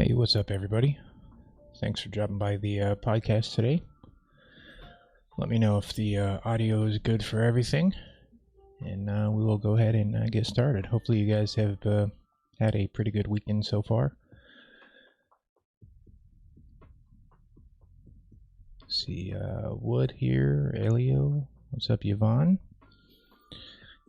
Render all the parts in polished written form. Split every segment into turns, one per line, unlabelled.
Hey, what's up, everybody? Thanks for dropping by the podcast today. Let me know if the audio is good for everything, and we will go ahead and get started. Hopefully, you guys have had a pretty good weekend so far. Let's see, Wood here, Elio. What's up, Yvonne?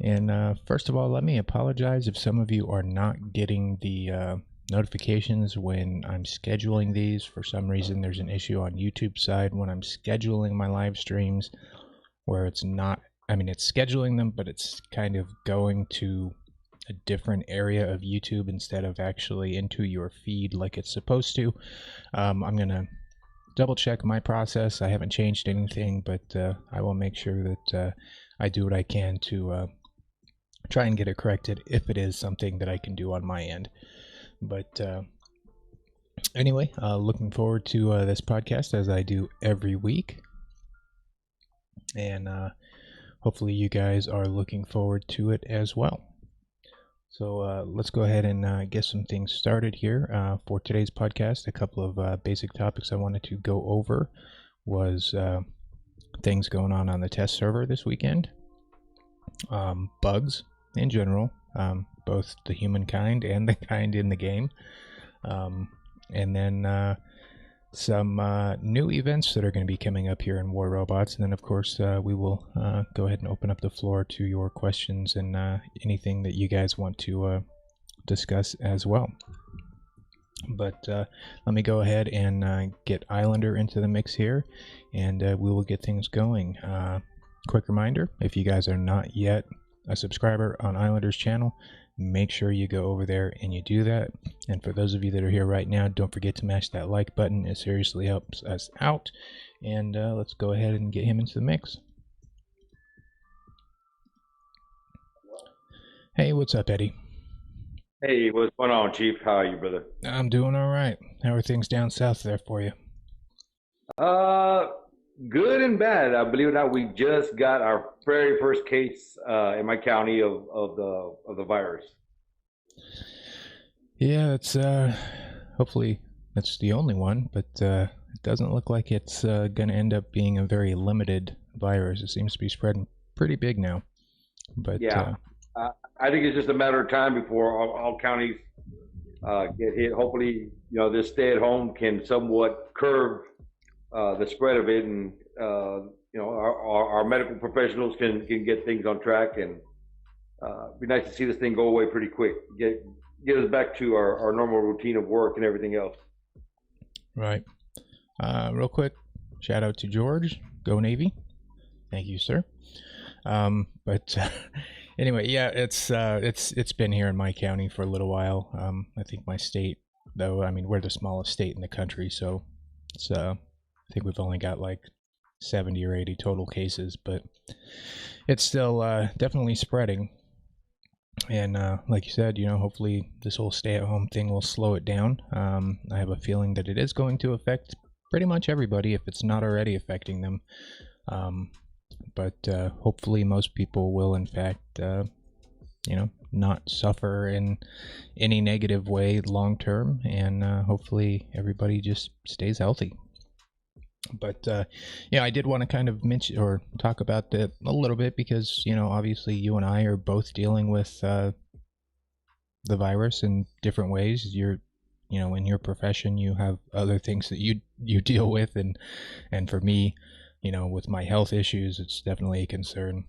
And first of all, let me apologize if some of you are not getting the notifications when I'm scheduling these. For some reason, there's an issue on YouTube side when I'm scheduling my live streams where it's not, it's scheduling them, but it's kind of going to a different area of YouTube instead of actually into your feed like it's supposed to. I'm going to double check my process. I haven't changed anything, but I will make sure that I do what I can to try and get it corrected if it is something that I can do on my end. But anyway, looking forward to this podcast as I do every week. And hopefully you guys are looking forward to it as well. So let's go ahead and get some things started here. For today's podcast, a couple of basic topics I wanted to go over was things going on the test server this weekend, bugs in general, both the humankind and the kind in the game, and then some new events that are going to be coming up here in War Robots. And then, of course, we will go ahead and open up the floor to your questions and anything that you guys want to discuss as well. But let me go ahead and get Islander into the mix here, and we will get things going. Quick reminder, if you guys are not yet a subscriber on Islander's channel, make sure you go over there and you do that. And for those of you that are here right now, don't forget to mash that like button. It seriously helps us out. And let's go ahead and get him into the mix. Hey, what's up, Eddie?
Hey, what's going on, Chief? How are you, brother?
I'm doing all right. How are things down south there for you?
Good and bad. I believe it or not, we just got our very first case in my county of the virus.
Yeah, it's hopefully that's the only one, but it doesn't look like it's going to end up being a very limited virus. It seems to be spreading pretty big now. But
yeah, I think it's just a matter of time before all counties get hit. Hopefully, this stay-at-home can somewhat curb the spread of it, and our medical professionals can get things on track, and be nice to see this thing go away pretty quick. Get us back to our normal routine of work and everything else.
Right. Real quick, shout out to George. Go Navy. Thank you, sir. But anyway, yeah, it's been here in my county for a little while. I think my state, though, we're the smallest state in the country, so it's I think we've only got like 70 or 80 total cases, but it's still definitely spreading. And like you said, hopefully this whole stay-at-home thing will slow it down. I have a feeling that it is going to affect pretty much everybody if it's not already affecting them. But hopefully most people will, in fact, not suffer in any negative way long term, and hopefully everybody just stays healthy. But I did want to kind of mention or talk about that a little bit because, obviously you and I are both dealing with the virus in different ways. You're, in your profession, you have other things that you deal with, and for me, with my health issues, it's definitely a concern.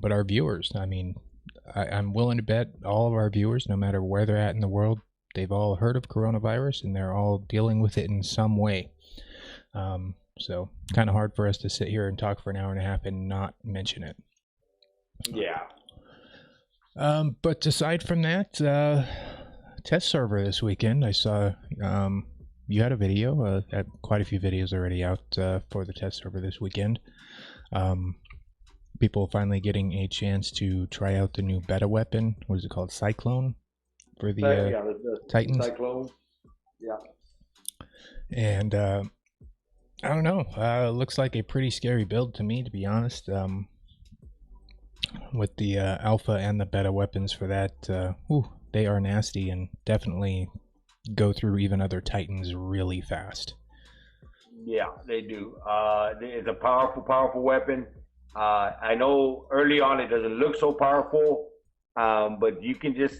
But our viewers, I'm willing to bet all of our viewers, no matter where they're at in the world, they've all heard of coronavirus and they're all dealing with it in some way. So kind of hard for us to sit here and talk for an hour and a half and not mention it.
Yeah.
But aside from that, test server this weekend, I saw you had a video, had quite a few videos already out for the test server this weekend. People finally getting a chance to try out the new beta weapon. What is it called? Cyclone for the
the
Titans.
Cyclone. Yeah.
And I don't know. Looks like a pretty scary build to me, to be honest. With the alpha and the beta weapons for that, they are nasty and definitely go through even other Titans really fast.
Yeah, they do. It's a powerful, powerful weapon. I know early on it doesn't look so powerful, but you can just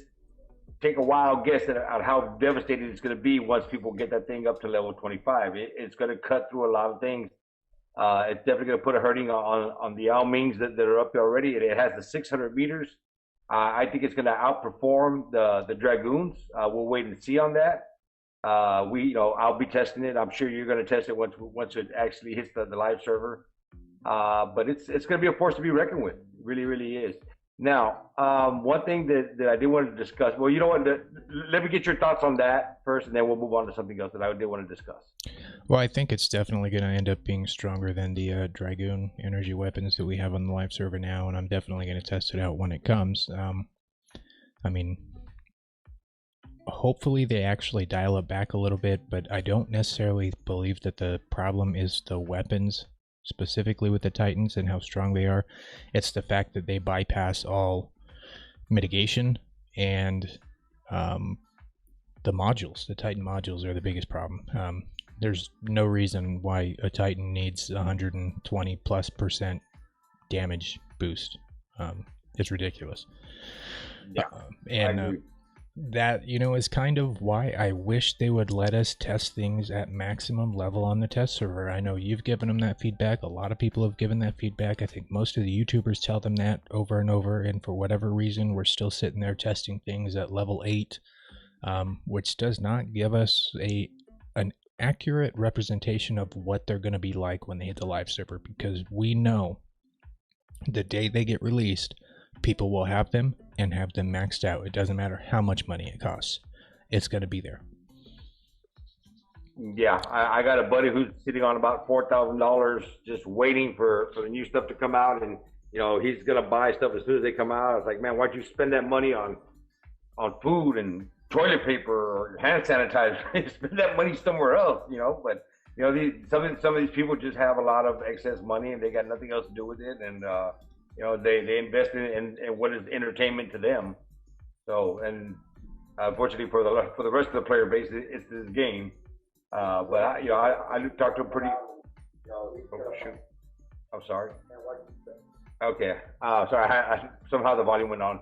take a wild guess at how devastating it's going to be once people get that thing up to level 25. It's going to cut through a lot of things. It's definitely going to put a hurting on the Almings that are up there already. It has the 600 meters. I think it's going to outperform the Dragoons. We'll wait and see on that. I'll be testing it. I'm sure you're going to test it once it actually hits the live server. But it's going to be a force to be reckoned with. It really, really is. Now, one thing that I did want to discuss. Well, you know what? Let me get your thoughts on that first, and then we'll move on to something else that I did want to discuss.
Well, I think it's definitely going to end up being stronger than the Dragoon energy weapons that we have on the live server now, and I'm definitely going to test it out when it comes. I mean, hopefully they actually dial it back a little bit, but I don't necessarily believe that the problem is the weapons, specifically with the Titans and how strong they are. It's the fact that they bypass all mitigation, and the modules, the Titan modules, are the biggest problem. There's no reason why a Titan needs 120+% damage boost. It's ridiculous.
Yeah,
and that, is kind of why I wish they would let us test things at maximum level on the test server. I know you've given them that feedback. A lot of people have given that feedback. I think most of the YouTubers tell them that over and over, and for whatever reason, we're still sitting there testing things at level 8, which does not give us an accurate representation of what they're going to be like when they hit the live server, because we know the day they get released, people will have them and have them maxed out. It doesn't matter how much money it costs. It's going to be there.
Yeah, I got a buddy who's sitting on about $4,000 just waiting for the new stuff to come out, and he's going to buy stuff as soon as they come out. I was like, man, why'd you spend that money on food and toilet paper or hand sanitizer? Spend that money somewhere else, But some of these people just have a lot of excess money and they got nothing else to do with it, and they invest in what is entertainment to them. So, and unfortunately for the rest of the player base, it's this game. But I talked to a pretty. Oh, shoot. I'm sorry. Okay. Sorry. Somehow the volume went on.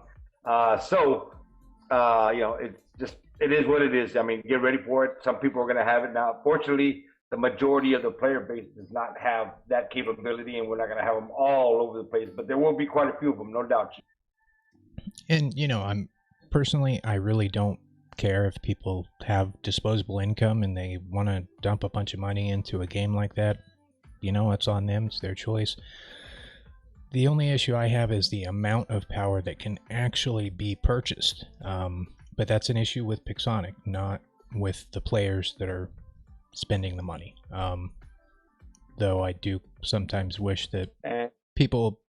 It is what it is. I mean, get ready for it. Some people are going to have it now. Fortunately, the majority of the player base does not have that capability, and we're not going to have them all over the place. But there will be quite a few of them, no doubt.
And I really don't care if people have disposable income and they want to dump a bunch of money into a game like that. It's on them. It's their choice. The only issue I have is the amount of power that can actually be purchased. But that's an issue with Pixonic, not with the players that are spending the money. Though I do sometimes wish that people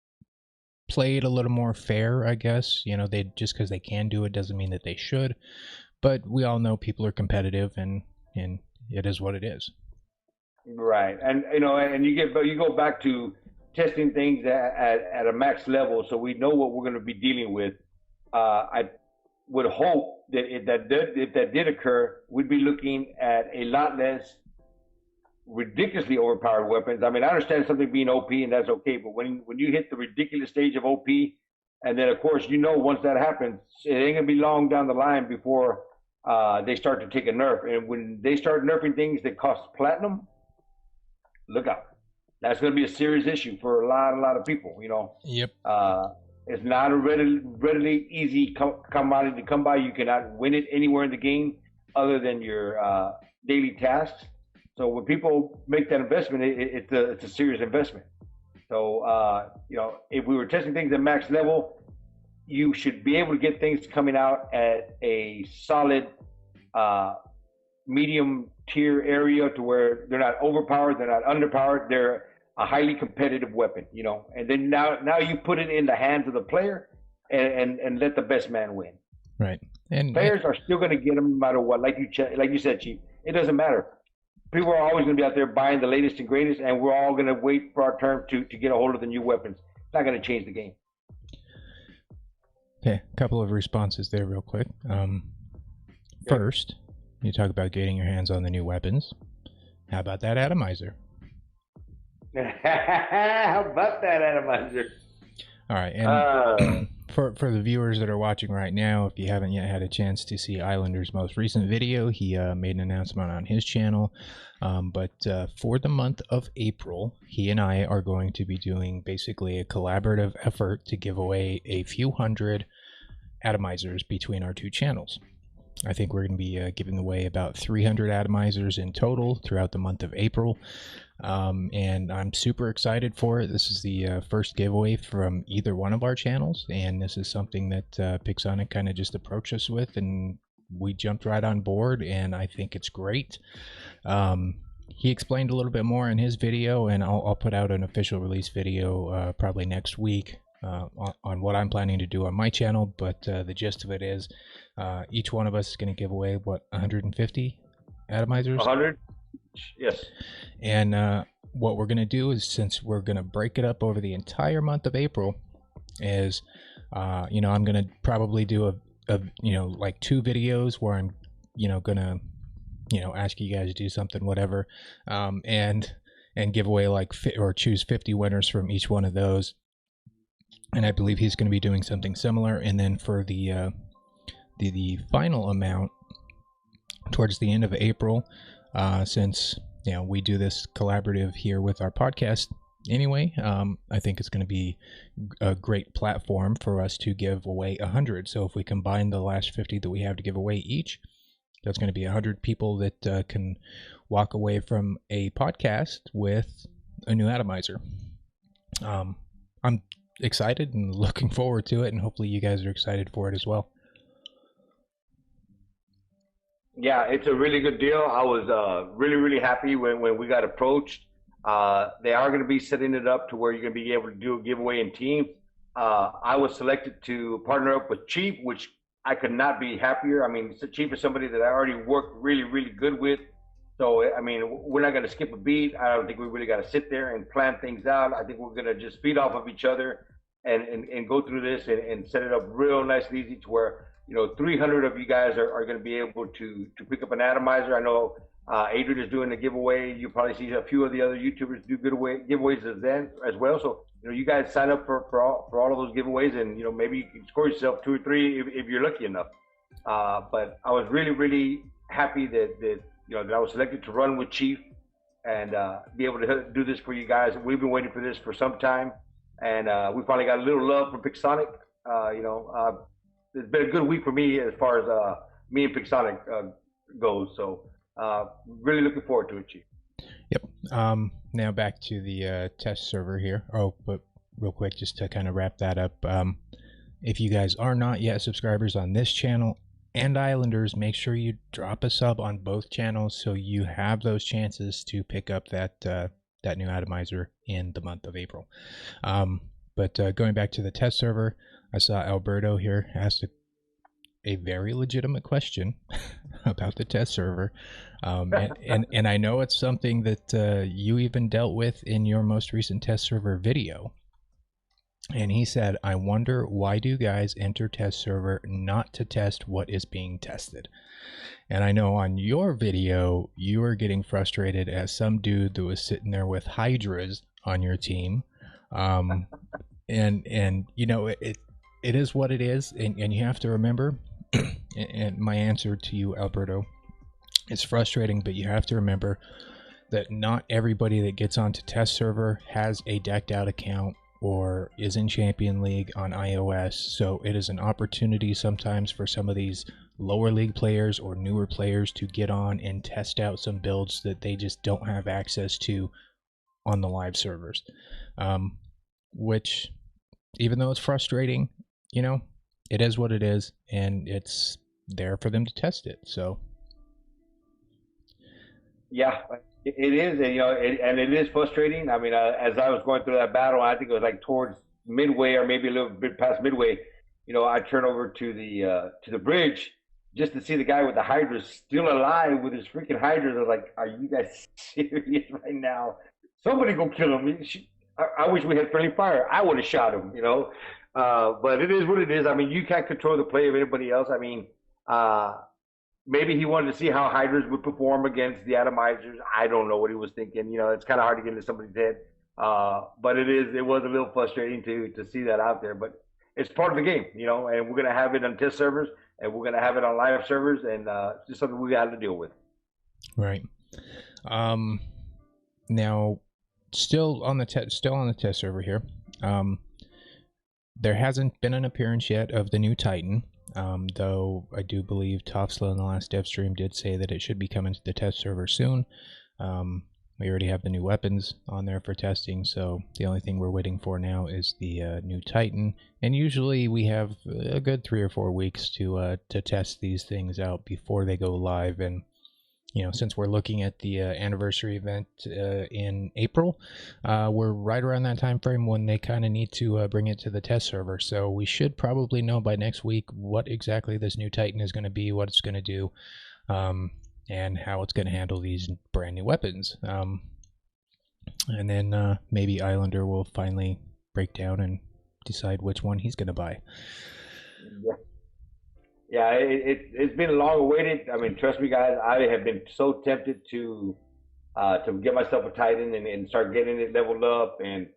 played a little more fair, I guess. They just because they can do it doesn't mean that they should. But we all know people are competitive, and it is what it is.
Right, and and you go back to testing things at a max level, so we know what we're going to be dealing with. I would hope that if that did occur, we'd be looking at a lot less ridiculously overpowered weapons. I mean, I understand something being OP, and that's okay, but when you hit the ridiculous stage of OP, and then of course once that happens, it ain't gonna be long down the line before they start to take a nerf. And when they start nerfing things that cost platinum, look out. That's going to be a serious issue for a lot of people.
Yep.
It's not a readily easy commodity to come by. You cannot win it anywhere in the game other than your daily tasks. So when people make that investment, it's a serious investment. So if we were testing things at max level, you should be able to get things coming out at a solid medium tier area to where they're not overpowered, they're not underpowered, they're a highly competitive weapon, and then now you put it in the hands of the player and let the best man win.
Right. And
players are still going to get them no matter what. Like you said, Chief, it doesn't matter. People are always going to be out there buying the latest and greatest, and we're all going to wait for our turn to get a hold of the new weapons. It's not going to change the game.
Okay, a couple of responses there real quick. First, You talk about getting your hands on the new weapons. How about that Atomizer?
How about that Atomizer?
All right, and for the viewers that are watching right now, if you haven't yet had a chance to see Islander's most recent video, he made an announcement on his channel. But for the month of April, he and I are going to be doing basically a collaborative effort to give away a few hundred Atomizers between our two channels. I think we're going to be giving away about 300 Atomizers in total throughout the month of April. And I'm super excited for it. This is the first giveaway from either one of our channels, and this is something that Pixonic kind of just approached us with, and we jumped right on board, and I think it's great. He explained a little bit more in his video, and I'll put out an official release video probably next week on what I'm planning to do on my channel, but the gist of it is each one of us is going to give away, what, 150 Atomizers?
100? Yes.
And what we're going to do is, since we're going to break it up over the entire month of April, is, you know, I'm going to probably do a you know, like 2 videos where I'm, you know, going to, you know, ask you guys to do something, whatever, and give away like, or choose 50 winners from each one of those. And I believe he's going to be doing something similar. And then for the final amount towards the end of April, since, you know, we do this collaborative here with our podcast anyway, I think it's going to be a great platform for us to give away 100. So if we combine the last 50 that we have to give away each, that's going to be 100 people that can walk away from a podcast with a new Atomizer. I'm excited and looking forward to it, and hopefully you guys are excited for it as well.
Yeah, it's a really good deal. I was really happy when we got approached. They are going to be setting it up to where you're going to be able to do a giveaway in teams. I was selected to partner up with Chief, which I could not be happier. I mean, Chief is somebody that I already work really good with. So, I mean, we're not going to skip a beat. I don't think we really got to sit there and plan things out. I think we're going to just feed off of each other and go through this and set it up real nice and easy to where, you know, 300 of you guys are going to be able to pick up an Atomizer. I know Adrian is doing a giveaway. You'll probably see a few of the other YouTubers do giveaways as well. So, you know, you guys sign up for all of those giveaways, and, you know, maybe you can score yourself 2 or 3 if you're lucky enough. But I was really happy that you know, that I was selected to run with Chief and be able to do this for you guys. We've been waiting for this for some time, and we finally got a little love from Pixonic. You know, it's been a good week for me as far as me and Pixonic goes. So really looking forward to it, Chief.
Yep. Now back to the test server here. Oh, but real quick, just to kind of wrap that up. If you guys are not yet subscribers on this channel and Islanders, make sure you drop a sub on both channels so you have those chances to pick up that that new Atomizer in the month of April. But going back to the test server, I saw Alberto here asked a very legitimate question about the test server, and I know it's something that you even dealt with in your most recent test server video. And he said, I wonder, why do guys enter test server not to test what is being tested? And I know on your video, you were getting frustrated as some dude that was sitting there with Hydras on your team. And you know, it is what it is. And you have to remember, and my answer to you, Alberto, it's frustrating, but you have to remember that not everybody that gets onto test server has a decked out account or is in Champion League on iOS. So it is an opportunity sometimes for some of these lower league players or newer players to get on and test out some builds that they just don't have access to on the live servers. Which, even though it's frustrating, you know, it is what it is, and it's there for them to test it. So yeah,
it is, and, you know, and it is frustrating. I mean, as I was going through that battle, I think it was like towards midway or maybe a little bit past midway, you know, I turned over to the bridge just to see the guy with the Hydras still alive with his freaking Hydras. I was like, are you guys serious right now? Somebody go kill him. I wish we had friendly fire. I would have shot him, you know. But it is what it is. I mean, you can't control the play of anybody else. I mean, maybe he wanted to see how hydras would perform against the atomizers. I don't know what he was thinking. It's kind of hard to get into somebody's head. But it was a little frustrating to see that out there. But it's part of the game, and we're gonna have it on test servers, and we're gonna have it on live servers, and it's just something we got to deal with.
Right. Now, still on the test server here. There hasn't been an appearance yet of the new Titan, though I do believe Tofsla in the last dev stream did say that it should be coming to the test server soon. We already have the new weapons on there for testing, so the only thing we're waiting for now is the new Titan. And usually we have a good 3 or 4 weeks to test these things out before they go live. And since we're looking at the anniversary event in April, we're right around that time frame when they kind of need to bring it to the test server. So we should probably know by next week what exactly this new Titan is going to be, what it's going to do, and how it's going to handle these brand new weapons. And then maybe Islander will finally break down and decide which one he's going to buy.
Yeah, it's been long awaited. I mean, trust me, guys, I have been so tempted to get myself a Titan and start getting it leveled up. And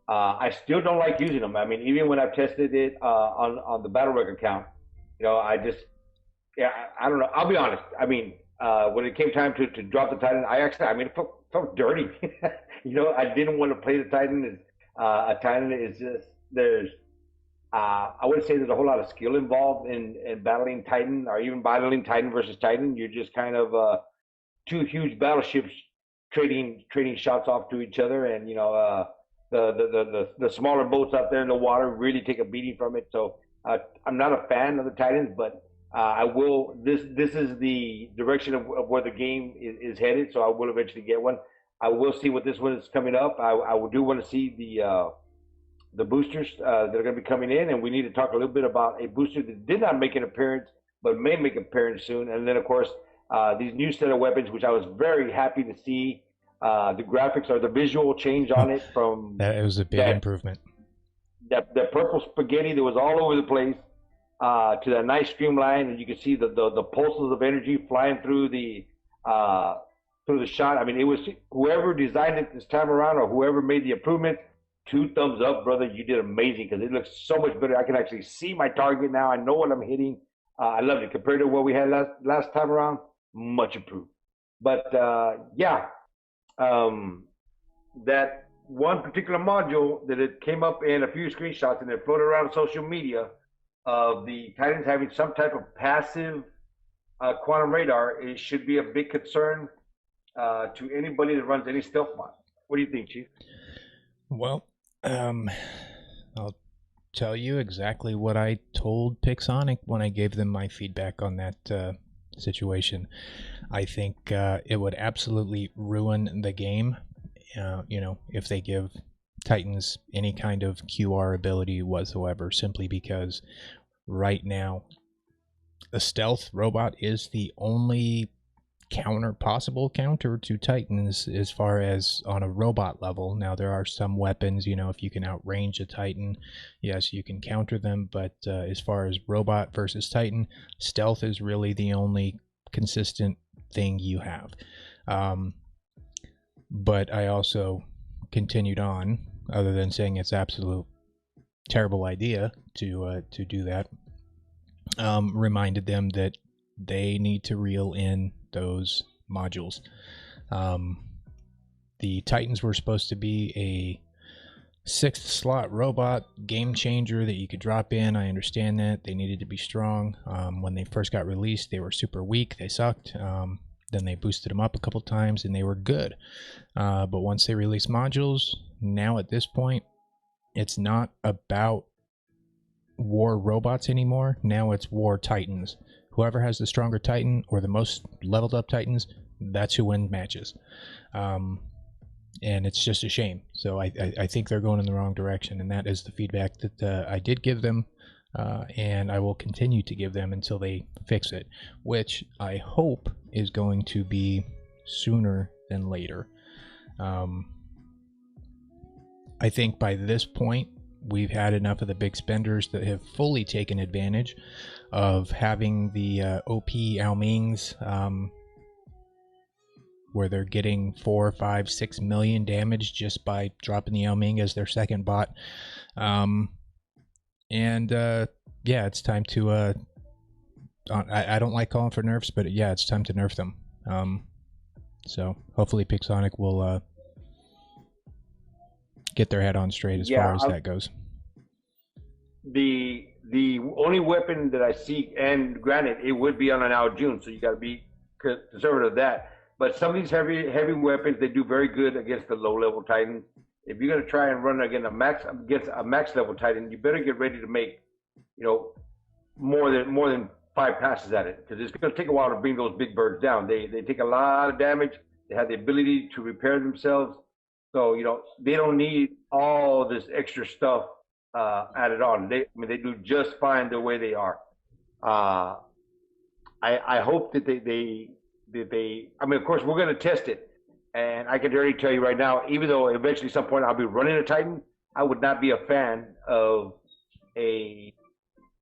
I still don't like using them. I mean, even when I've tested it on the Battle Wreck account, I don't know. I'll be honest. I mean, when it came time to drop the Titan, it felt dirty. I didn't want to play the Titan. A Titan is just, I wouldn't say there's a whole lot of skill involved in battling Titan, or even battling Titan versus Titan. You're just kind of two huge battleships trading shots off to each other, and the smaller boats out there in the water really take a beating from it. So I'm not a fan of the Titans, but I will. This is the direction of where the game is headed. So I will eventually get one. I will see what this one is coming up. I do want to see the boosters that are going to be coming in, and we need to talk a little bit about a booster that did not make an appearance but may make an appearance soon. And then, of course, these new set of weapons, which I was very happy to see. The graphics or the visual change on it from
that. It was a big improvement.
That purple spaghetti that was all over the place to that nice streamline, and you can see the pulses of energy flying through the shot. I mean, it was whoever designed it this time around, or whoever made the improvements. 2 thumbs up, brother. You did amazing, because it looks so much better. I can actually see my target now. I know what I'm hitting. I loved it compared to what we had last time around. Much improved. But that one particular module that it came up in a few screenshots and it floated around social media of the Titans having some type of passive quantum radar, it should be a big concern to anybody that runs any stealth mod. What do you think, Chief?
Well, I'll tell you exactly what I told Pixonic when I gave them my feedback on that situation. I think it would absolutely ruin the game, if they give Titans any kind of QR ability whatsoever, simply because right now a stealth robot is the only possible counter to Titans as far as on a robot level. Now there are some weapons, if you can outrange a Titan, yes, you can counter them, but as far as robot versus Titan, stealth is really the only consistent thing you have. But I also continued on, other than saying it's absolute terrible idea to do that, reminded them that they need to reel in those modules. The Titans were supposed to be a 6th slot robot game changer that you could drop in. I understand that they needed to be strong. When they first got released, they were super weak. They sucked. Then they boosted them up a couple times and they were good. But once they released modules, now at this point, it's not about war robots anymore. Now it's war Titans. Whoever has the stronger Titan or the most leveled up Titans, that's who wins matches. And it's just a shame. So I think they're going in the wrong direction, and that is the feedback that I did give them, and I will continue to give them until they fix it, which I hope is going to be sooner than later. I think by this point, we've had enough of the big spenders that have fully taken advantage of having the OP Almings, where they're getting 4, 5, 6 million damage just by dropping the Alming as their second bot. Yeah, it's time to I don't like calling for nerfs, but yeah, it's time to nerf them. So hopefully Pixonic will get their head on straight as far as that goes.
The only weapon that I see, and granted, it would be on an out June, so you got to be conservative of that. But some of these heavy weapons, they do very good against the low level Titan. If you're gonna try and run against a max level Titan, you better get ready to make, more than 5 passes at it, because it's gonna take a while to bring those big birds down. They take a lot of damage. They have the ability to repair themselves, so they don't need all this extra stuff added on. They do just fine the way they are. I hope that they. Of course, we're going to test it, and I can already tell you right now, even though eventually at some point I'll be running a Titan, I would not be a fan of a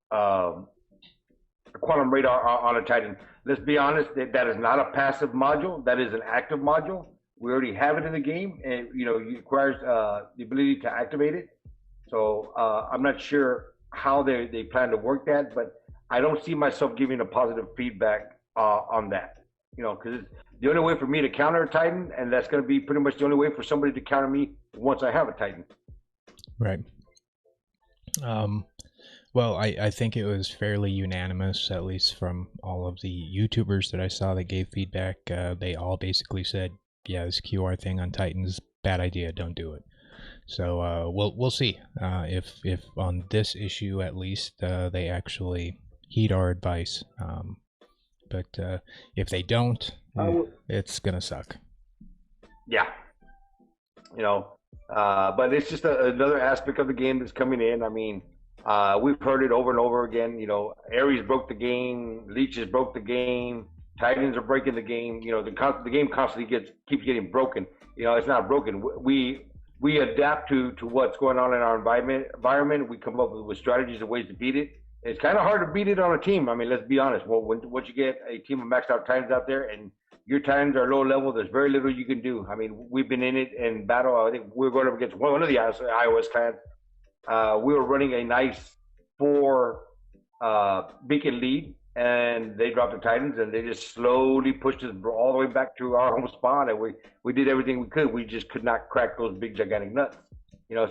quantum radar on a Titan. Let's be honest, that is not a passive module. That is an active module. We already have it in the game, and it requires the ability to activate it. So I'm not sure how they plan to work that, but I don't see myself giving a positive feedback on that. Because it's the only way for me to counter a Titan, and that's going to be pretty much the only way for somebody to counter me once I have a Titan. Right.
Well, I think it was fairly unanimous, at least from all of the YouTubers that I saw that gave feedback. They all basically said, yeah, this QR thing on Titans, bad idea, don't do it. So we'll see if on this issue at least they actually heed our advice. But if they don't, it's gonna suck.
Yeah, but it's just another aspect of the game that's coming in. We've heard it over and over again. Ares broke the game, Leeches broke the game, Titans are breaking the game. The game constantly keeps getting broken. It's not broken. We adapt to what's going on in our environment. We come up with strategies and ways to beat it. It's kind of hard to beat it on a team. Let's be honest. Well, once you get a team of maxed out Titans out there and your Titans are low level, there's very little you can do. We've been in it in battle. I think we were going up against one of the iOS clans. We were running a nice 4 beacon lead, and they dropped the Titans, and they just slowly pushed us all the way back to our home spawn, and we did everything we could. We just could not crack those big gigantic nuts.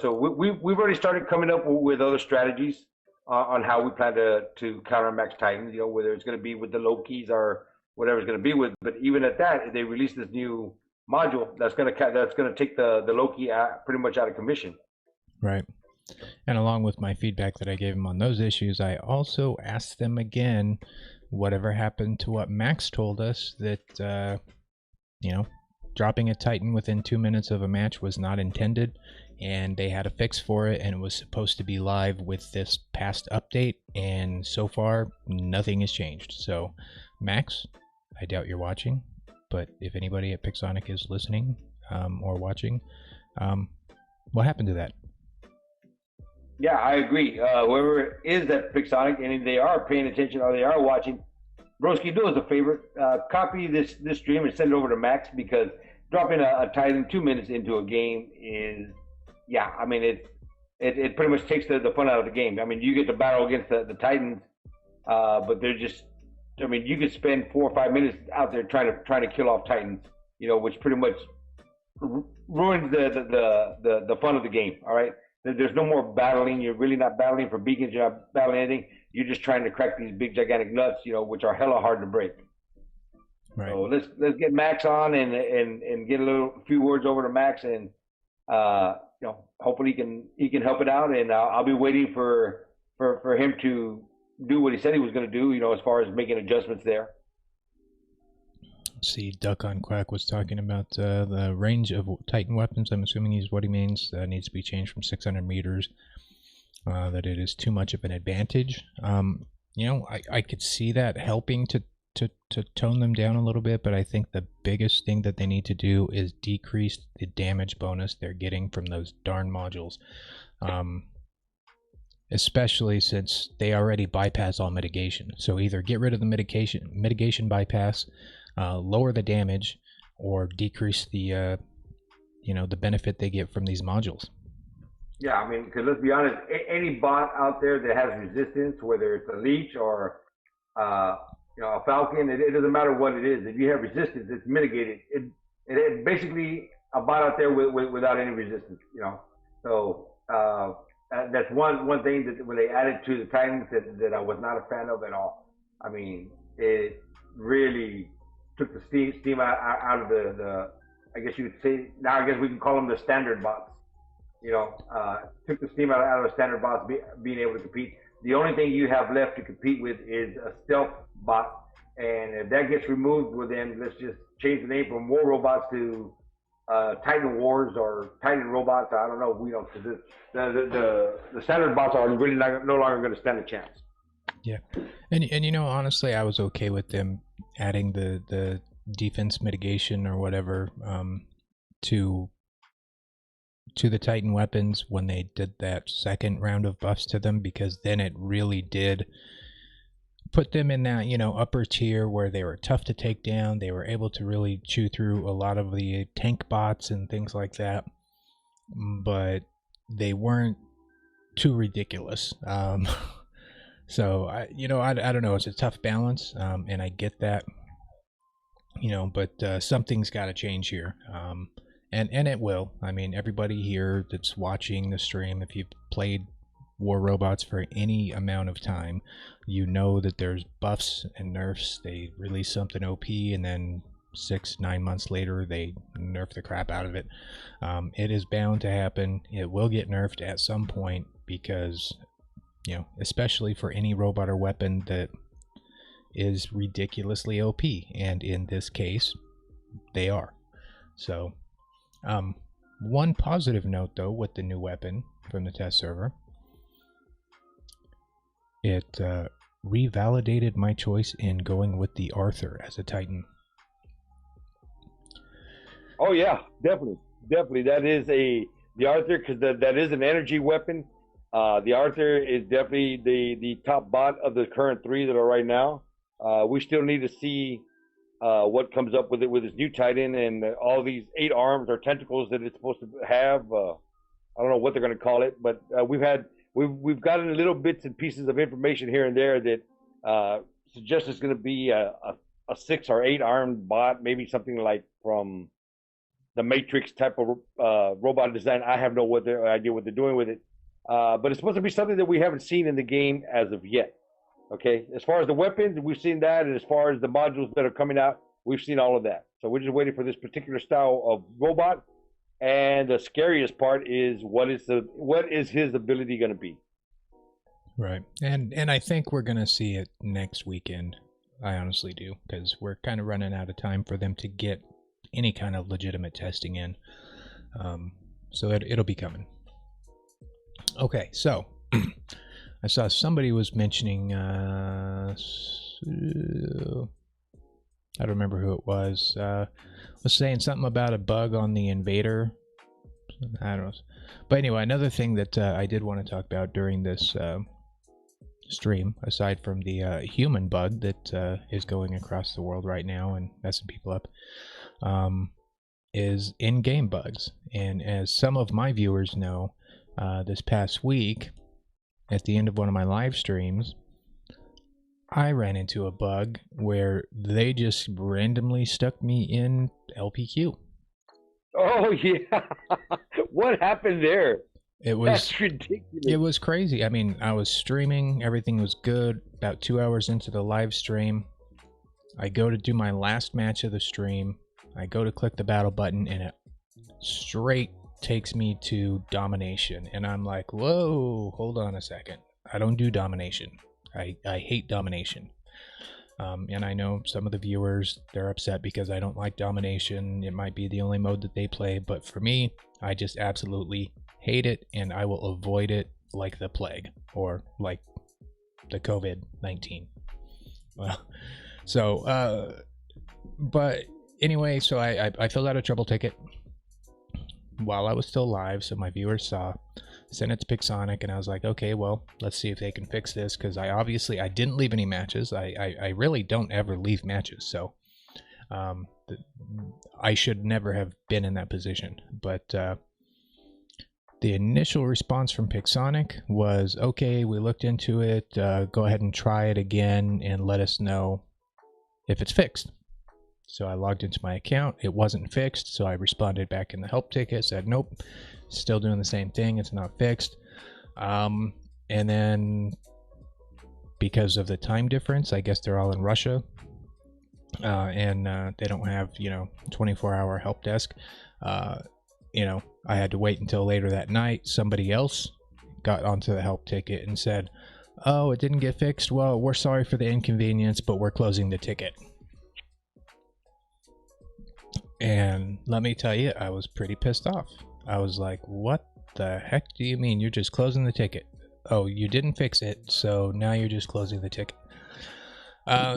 So we've already started coming up with other strategies on how we plan to counter max Titans, whether it's going to be with the Lokis or whatever it's going to be with. But even at that, they released this new module that's going to take the Loki pretty much out of commission.
Right. And along with my feedback that I gave them on those issues, I also asked them again, whatever happened to what Max told us, that, dropping a Titan within 2 minutes of a match was not intended, and they had a fix for it, and it was supposed to be live with this past update, and so far, nothing has changed. So, Max, I doubt you're watching, but if anybody at Pixonic is listening or watching, what happened to that?
Yeah, I agree. Whoever is at Pixonic, and they are paying attention or they are watching, Broski, do us a favor. Copy this stream and send it over to Max, because dropping a Titan 2 minutes into a game is, it pretty much takes the fun out of the game. You get to battle against the Titans, but they're just, you could spend 4 or 5 minutes out there trying to kill off Titans, which pretty much ruins the fun of the game. All right. There's no more battling. You're really not battling for beacons. You're not battling anything. You're just trying to crack these big gigantic nuts, which are hella hard to break. Right. So let's get Max on and get a few words over to Max, and hopefully he can help it out. And I'll be waiting for him to do what he said he was going to do, as far as making adjustments there.
See, Duck on Quack was talking about the range of Titan weapons. I'm assuming he's what he means. Needs to be changed from 600 meters. That it is too much of an advantage. I could see that helping to tone them down a little bit, but I think the biggest thing that they need to do is decrease the damage bonus they're getting from those darn modules. especially since they already bypass all mitigation. So either get rid of the mitigation bypass, lower the damage, or decrease the the benefit they get from these modules.
Yeah, I mean, because let's be honest, any bot out there that has resistance, whether it's a leech or a falcon, it doesn't matter what it is. If you have resistance, it's mitigated. It basically a bot out there without any resistance. So that's one thing that when they added to the Titans that I was not a fan of at all. I mean, it really took the steam out of the I guess you would say now. I guess we can call them the standard bots. Took the steam out of the standard bots being able to compete. The only thing you have left to compete with is a stealth bot, and if that gets removed, well then let's just change the name from War Robots to Titan Wars or Titan Robots. I don't know. We don't. The standard bots are really no longer going to stand a chance.
Yeah, and honestly, I was okay with them adding the defense mitigation or whatever to the Titan weapons when they did that second round of buffs to them, because then it really did put them in that upper tier where they were tough to take down. They were able to really chew through a lot of the tank bots and things like that, but they weren't too ridiculous. So I don't know, it's a tough balance, and I get that, but something's got to change here. And it will. I mean, everybody here that's watching the stream, if you've played War Robots for any amount of time, you know that there's buffs and nerfs. They release something OP, and then 6-9 months later, they nerf the crap out of it. It is bound to happen. It will get nerfed at some point because, especially for any robot or weapon that is ridiculously OP, and in this case, they are. So, one positive note though with the new weapon from the test server, it revalidated my choice in going with the Arthur as a Titan.
Oh yeah, definitely. That is the Arthur, because that is an energy weapon. The Arthur is definitely the top bot of the current 3 that are right now. We still need to see what comes up with it with his new Titan and all these 8 arms or tentacles that it's supposed to have. I don't know what they're going to call it, but we've gotten little bits and pieces of information here and there that suggests it's going to be a 6 or 8 armed bot, maybe something like from the Matrix type of robot design. I have no idea what they're doing with it, but it's supposed to be something that we haven't seen in the game as of yet. Okay, as far as the weapons, we've seen that, and as far as the modules that are coming out, we've seen all of that. So we're just waiting for this particular style of robot, and the scariest part is what is his ability going to be?
Right, and I think we're going to see it next weekend. I honestly do, because we're kind of running out of time for them to get any kind of legitimate testing in. So it'll be coming. Okay, so I saw somebody was mentioning, I don't remember who it was saying something about a bug on the Invader. I don't know. But anyway, another thing that I did want to talk about during this stream, aside from the human bug that is going across the world right now and messing people up, is in-game bugs. And as some of my viewers know, this past week, at the end of one of my live streams, I ran into a bug where they just randomly stuck me in LPQ.
Oh yeah, what happened there? That's ridiculous.
It was crazy. I mean, I was streaming, everything was good. About 2 hours into the live stream, I go to do my last match of the stream. I go to click the battle button, and it straight takes me to domination, and I'm like, whoa, hold on a second. I don't do domination. I hate domination. And I know some of the viewers, they're upset because I don't like domination. It might be the only mode that they play, but for me, I just absolutely hate it, and I will avoid it like the plague, or like the COVID-19. Well, so but anyway, so I filled out a trouble ticket while I was still live, so my viewers saw. sent it to Pixonic, and I was like, okay, well, let's see if they can fix this, because I didn't leave any matches. I really don't ever leave matches, so I should never have been in that position. But the initial response from Pixonic was, okay, we looked into it, go ahead and try it again and let us know if it's fixed. So I logged into my account, it wasn't fixed, so I responded back in the help ticket, said, nope, still doing the same thing, it's not fixed. And then because of the time difference, I guess they're all in Russia, and they don't have, 24-hour help desk. I had to wait until later that night. Somebody else got onto the help ticket and said, oh, it didn't get fixed. Well, we're sorry for the inconvenience, but we're closing the ticket. And let me tell you, I was pretty pissed off. I was like, what the heck do you mean? You're just closing the ticket. Oh, you didn't fix it, so now you're just closing the ticket.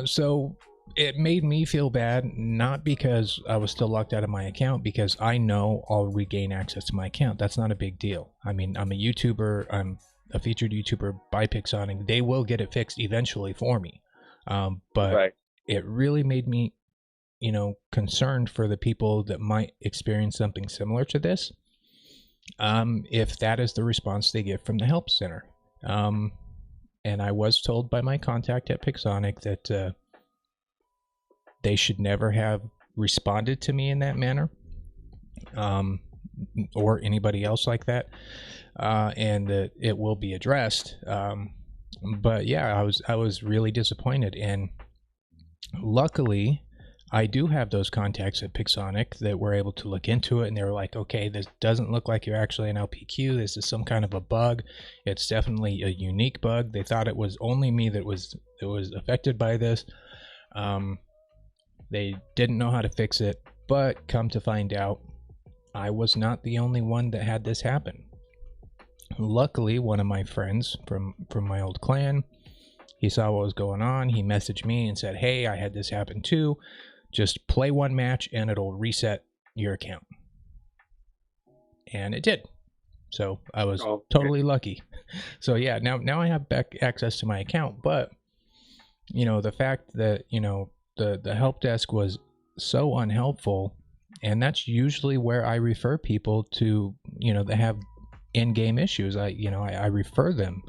So it made me feel bad, not because I was still locked out of my account, because I know I'll regain access to my account. That's not a big deal. I mean, I'm a YouTuber. I'm a featured YouTuber by Pixonic. They will get it fixed eventually for me. But right. It really made me concerned for the people that might experience something similar to this, if that is the response they get from the help center. And I was told by my contact at Pixonic that they should never have responded to me in that manner, or anybody else like that, and that it will be addressed. But yeah, I was really disappointed, and luckily I do have those contacts at Pixonic that were able to look into it, and they were like, okay, this doesn't look like you're actually an LPQ. This is some kind of a bug. It's definitely a unique bug. They thought it was only me that was affected by this. They didn't know how to fix it, but come to find out, I was not the only one that had this happen. Luckily, one of my friends from my old clan, he saw what was going on. He messaged me and said, hey, I had this happen too. Just play one match and it'll reset your account. And it did. So I was totally lucky. So yeah, now I have back access to my account, but the fact that, the help desk was so unhelpful, and that's usually where I refer people to, that have in-game issues. I refer them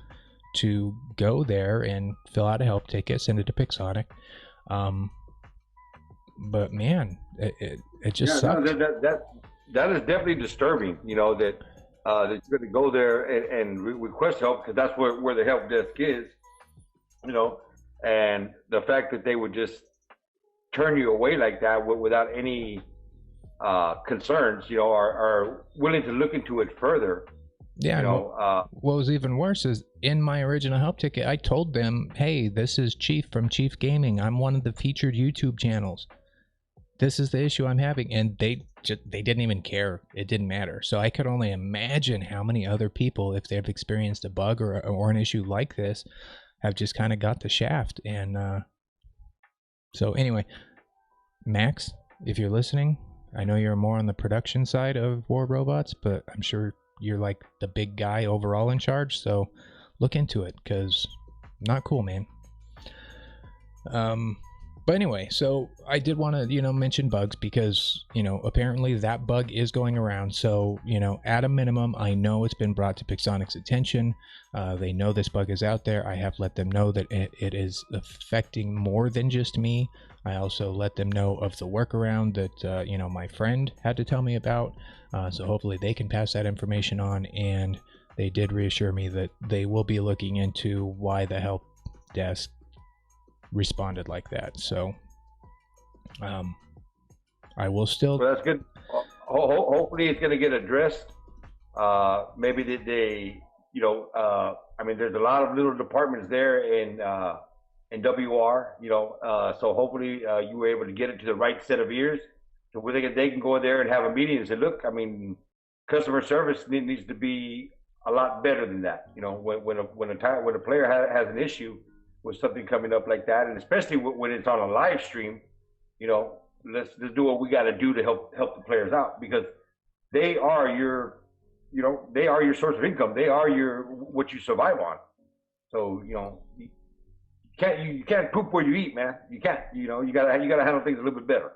to go there and fill out a help ticket, send it to Pixonic. But man, it just sucked.
No, that is definitely disturbing. That you're going to go there and request help, because that's where the help desk is. And the fact that they would just turn you away like that without any concerns, are willing to look into it further.
Yeah. What was even worse is, in my original help ticket, I told them, hey, this is Chief from Chief Gaming. I'm one of the featured YouTube channels. This is the issue I'm having. And they didn't even care. It didn't matter. So I could only imagine how many other people, if they've experienced a bug or an issue like this, have just kind of got the shaft. And so anyway, Max, if you're listening, I know you're more on the production side of War Robots, but I'm sure you're like the big guy overall in charge, so look into it, because not cool, man. But anyway, so I did want to mention bugs, because apparently that bug is going around. So at a minimum, I know it's been brought to Pixonic's attention. They know this bug is out there. I have let them know that it is affecting more than just me. I also let them know of the workaround that my friend had to tell me about. So hopefully they can pass that information on, and they did reassure me that they will be looking into why the help desk responded like that. So I will still.
Well, that's good. Hopefully it's going to get addressed. Maybe they there's a lot of little departments there in WR, so hopefully you were able to get it to the right set of ears, to where they can go there and have a meeting and say, look, customer service needs to be a lot better than that. When a player has an issue with something coming up like that, and especially when it's on a live stream, let's do what we got to do to help the players out, because they are your they are your source of income. They are what you survive on. So, you can't poop where you eat, man. You can't, you gotta handle things a little bit better.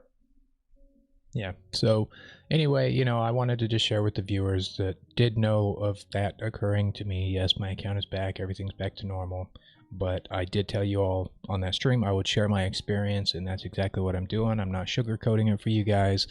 Yeah. So anyway, I wanted to just share with the viewers that did know of that occurring to me. Yes, my account is back. Everything's back to normal. But I did tell you all on that stream I would share my experience, and that's exactly what I'm doing. I'm not sugarcoating it for you guys.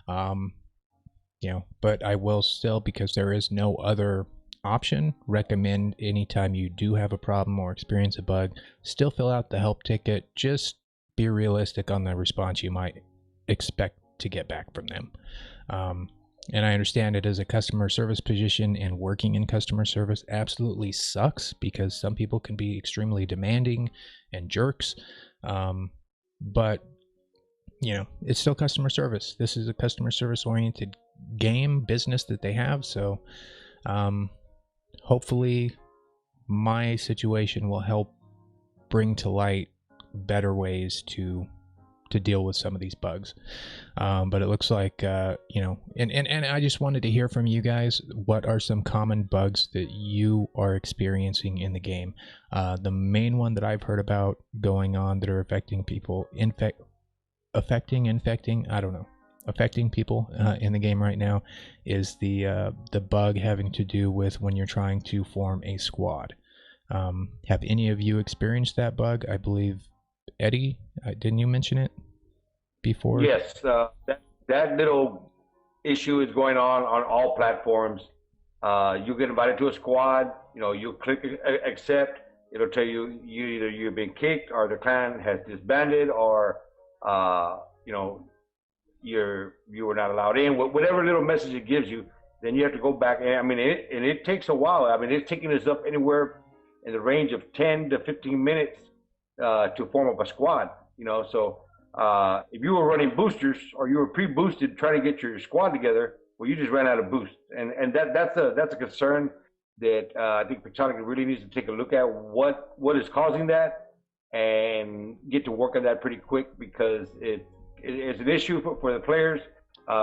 But I will still, because there is no other option, recommend anytime you do have a problem or experience a bug, still fill out the help ticket. Just be realistic on the response you might expect to get back from them. And I understand it is a customer service position, and working in customer service absolutely sucks because some people can be extremely demanding and jerks. But it's still customer service. This is a customer service oriented business that they have. So hopefully my situation will help bring to light better ways to deal with some of these bugs. But it looks like, and I just wanted to hear from you guys. What are some common bugs that you are experiencing in the game? The main one that I've heard about going on that are affecting people, affecting people in the game right now is the bug having to do with when you're trying to form a squad. Have any of you experienced that bug? I believe Eddie, didn't you mention it before?
Yes, that little issue is going on all platforms. You get invited to a squad, you click accept. It'll tell you either you've been kicked or the clan has disbanded, or you were not allowed in. Whatever little message it gives you, then you have to go back. And it takes a while. It's taking us up anywhere in the range of 10 to 15 minutes to form up a squad. So if you were running boosters or you were pre-boosted trying to get your squad together, well, you just ran out of boost, and that's a concern that I think Pixonic really needs to take a look at what is causing that and get to work on that pretty quick, because it's an issue for the players.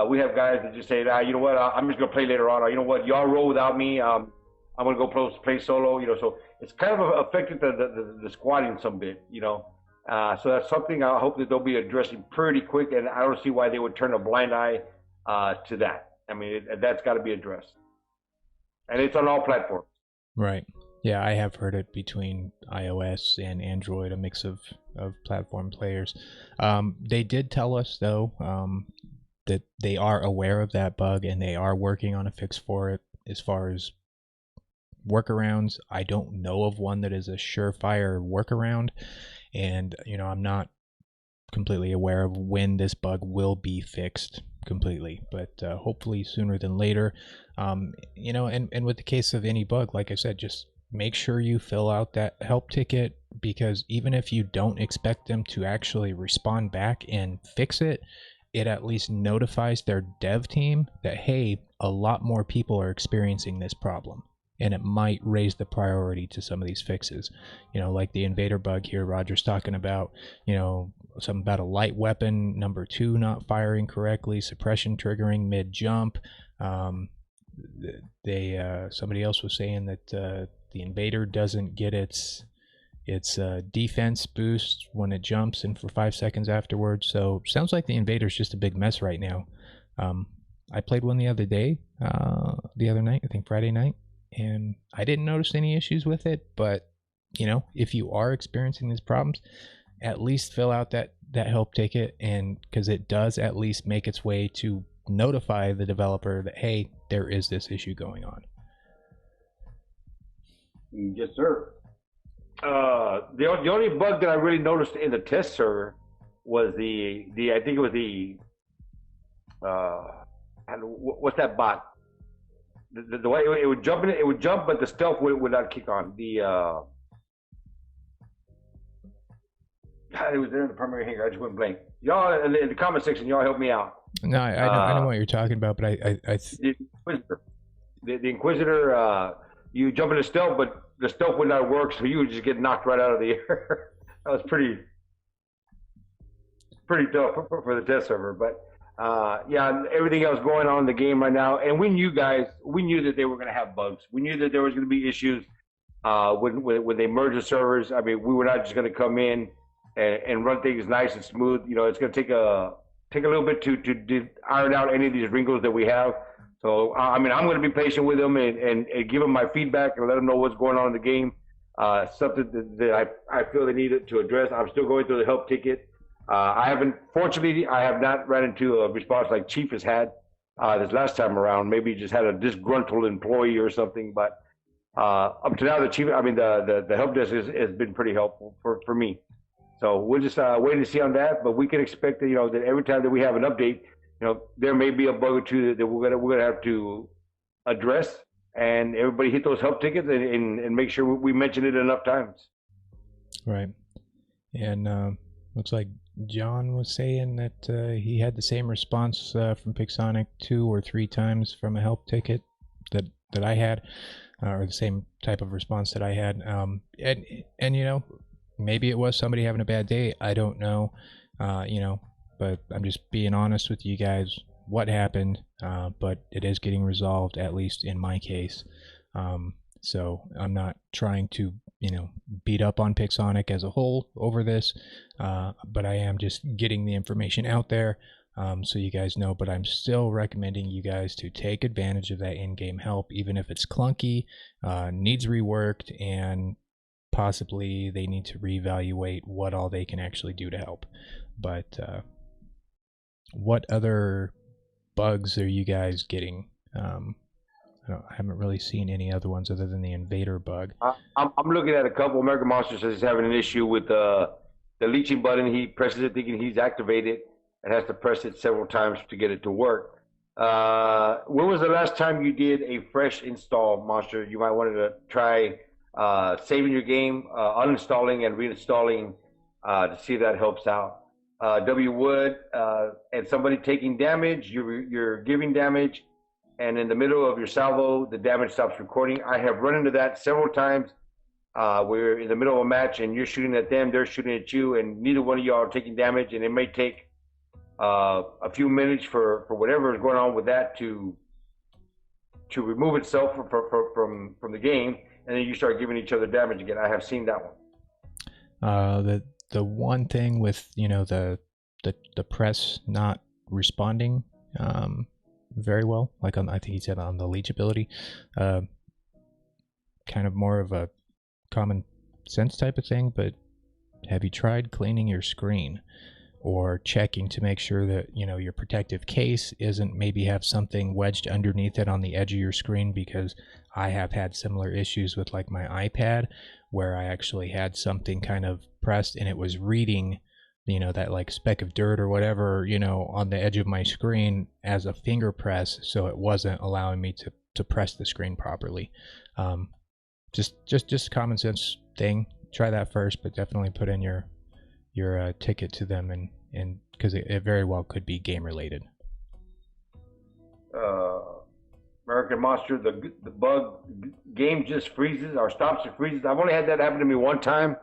We have guys that just say, you know what, I'm just gonna play later on, or you know what, y'all roll without me. I'm gonna go play solo. So it's kind of affected the squatting some bit. So that's something I hope that they'll be addressing pretty quick, and I don't see why they would turn a blind eye to that. That's got to be addressed, and it's on all platforms.
Right. Yeah, I have heard it between iOS and Android, a mix of platform players. They did tell us, though, that they are aware of that bug and they are working on a fix for it. As far as workarounds, I don't know of one that is a surefire workaround, and I'm not completely aware of when this bug will be fixed completely, but hopefully sooner than later. And with the case of any bug, like I said, just make sure you fill out that help ticket, because even if you don't expect them to actually respond back and fix it, it at least notifies their dev team that, hey, a lot more people are experiencing this problem, and it might raise the priority to some of these fixes. Like the invader bug here Roger's talking about, something about a light weapon number 2 not firing correctly, suppression triggering mid jump. Somebody else was saying that the invader doesn't get its defense boost when it jumps and for 5 seconds afterwards. So sounds like the invader's just a big mess right now. I played one the other night, I think Friday night, and I didn't notice any issues with it. But if you are experiencing these problems, at least fill out that help ticket, and because it does at least make its way to notify the developer that, hey, there is this issue going on.
Yes, sir. The only bug that I really noticed in the test server was I think it was what's that bot? The way it would jump, but the stealth would not kick on. It was there in the primary hangar. I just went blank. Y'all in the comment section, y'all help me out.
No, I know what you're talking about, but
the Inquisitor, you jump into stealth, but the stealth would not work, so you would just get knocked right out of the air. That was pretty tough for the test server. But Yeah, everything else going on in the game right now, and we knew that they were going to have bugs. We knew that there was going to be issues when they merge the servers. I mean, we were not just going to come in and run things nice and smooth. You know, it's going to take a little bit to iron out any of these wrinkles that we have. So, I mean, I'm going to be patient with them and give them my feedback and let them know what's going on in the game. Something that I feel they need to address. I'm still going through the help ticket. Fortunately, I have not run into a response like Chief has had this last time around. Maybe he just had a disgruntled employee or something. But up to now, the help desk has been pretty helpful for me. So we'll just wait to see on that. But we can expect that, that every time that we have an update, there may be a bug or two that we're gonna have to address, and everybody hit those help tickets and make sure we mention it enough times.
Right. And looks like John was saying that he had the same response from Pixonic 2 or 3 times from a help ticket that I had, or the same type of response that I had. And maybe it was somebody having a bad day. I don't know. But I'm just being honest with you guys what happened. But it is getting resolved, at least in my case. So I'm not trying to beat up on Pixonic as a whole over this, but I am just getting the information out there so you guys know. But I'm still recommending you guys to take advantage of that in-game help, even if it's clunky, needs reworked, and possibly they need to reevaluate what all they can actually do to help. But what other bugs are you guys getting? I haven't really seen any other ones other than the invader bug.
I'm looking at a couple. American Monster says he's having an issue with the leeching button. He presses it thinking he's activated and has to press it several times to get it to work. When was the last time you did a fresh install, Monster? You might want to try saving your game, uninstalling and reinstalling to see if that helps out. W. Wood, and somebody taking damage, you're giving damage, and in the middle of your salvo, the damage stops recording. I have run into that several times. We're in the middle of a match and you're shooting at them, they're shooting at you, and neither one of you are taking damage, and it may take a few minutes for whatever is going on with that to remove itself from the game, and then you start giving each other damage again. I have seen that one.
The one thing with the press not responding very well, like I think he said on the leech ability, kind of more of a common sense type of thing, but have you tried cleaning your screen or checking to make sure that your protective case isn't maybe have something wedged underneath it on the edge of your screen? Because I have had similar issues with like my iPad where I actually had something kind of pressed and it was reading that like speck of dirt or whatever on the edge of my screen as a finger press, so it wasn't allowing me to press the screen properly. Just common sense thing. Try that first, but definitely put in your ticket to them, and because it very well could be game related.
American Monster, the bug game just freezes or stops and freezes. I've only had that happen to me one time,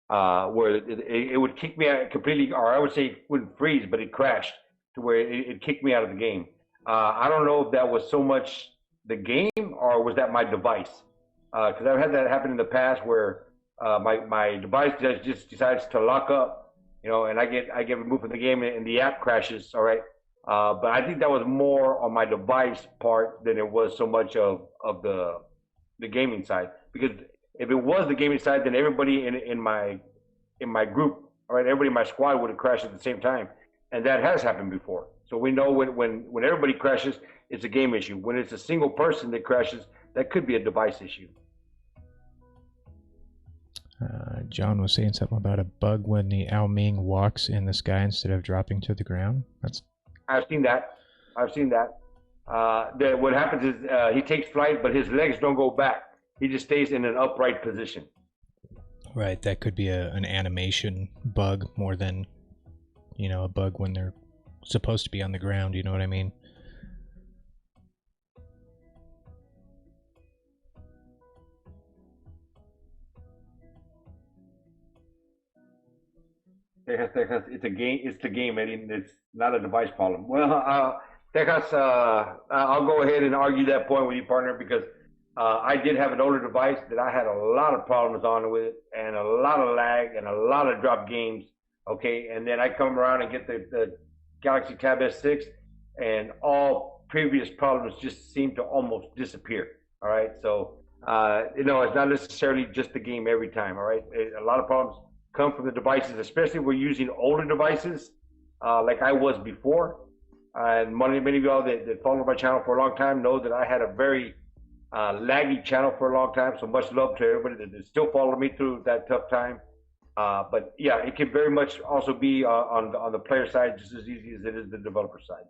where it would kick me out completely, or I would say it wouldn't freeze, but it crashed to where it kicked me out of the game. I don't know if that was so much the game or was that my device, because I've had that happen in the past where my device just decides to lock up, and I get removed from the game and the app crashes. All right, but I think that was more on my device part than it was so much of the gaming side. Because if it was the gaming side, then everybody in my group, all right, everybody in my squad would have crashed at the same time, and that has happened before. So we know when everybody crashes, it's a game issue. When it's a single person that crashes, that could be a device issue.
John was saying something about a bug when the Ao Ming walks in the sky instead of dropping to the ground.
I've seen that. What happens is he takes flight, but his legs don't go back. He just stays in an upright position.
Right, that could be an animation bug more than, a bug when they're supposed to be on the ground, you know what I mean?
Texas, it's a game. It's the game, Eddie. It's not a device problem. Well, Texas, I'll go ahead and argue that point with you, partner, because I did have an older device that I had a lot of problems on with, and a lot of lag, and a lot of drop games. Okay, and then I come around and get the Galaxy Tab S6, and all previous problems just seem to almost disappear. All right, so it's not necessarily just the game every time. All right, a lot of problems come from the devices, especially if we're using older devices, like I was before. And many of y'all that follow my channel for a long time know that I had a very laggy channel for a long time. So much love to everybody that still followed me through that tough time. But yeah, it can very much also be on the player side just as easy as it is the developer side.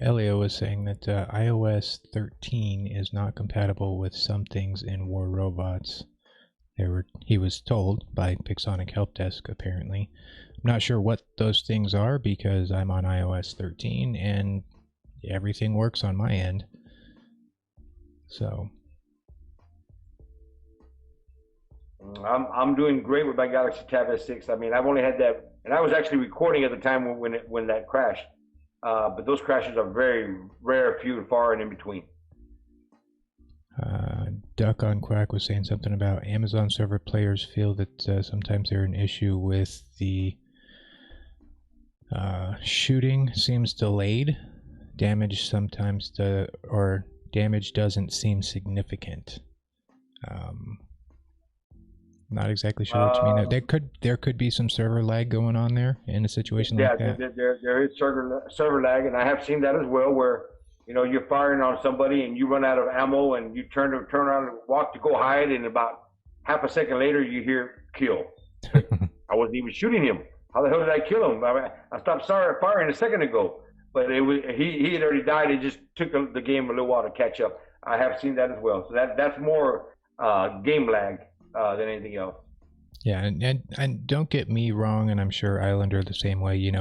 Elio was saying that iOS 13 is not compatible with some things in War Robots. He was told by Pixonic Help Desk, apparently. I'm not sure what those things are because I'm on iOS 13 and everything works on my end. So
I'm doing great with my Galaxy Tab S6. I mean, I've only had that, and I was actually recording at the time when that crashed. But those crashes are very rare, few and far, and in between.
Duck on Quack was saying something about Amazon server players feel that sometimes they're an issue with the shooting seems delayed. Damage sometimes damage doesn't seem significant. Not exactly sure what you mean. There could be some server lag going on there in a situation like that.
Yeah, there is server lag, and I have seen that as well, where you're firing on somebody and you run out of ammo and you turn around and walk to go hide, and about half a second later you hear kill. I wasn't even shooting him. How the hell did I kill him? I stopped firing a second ago, but he had already died. It just took the game a little while to catch up. I have seen that as well. So that's more game lag than anything else.
Yeah, and don't get me wrong, and I'm sure Islander the same way.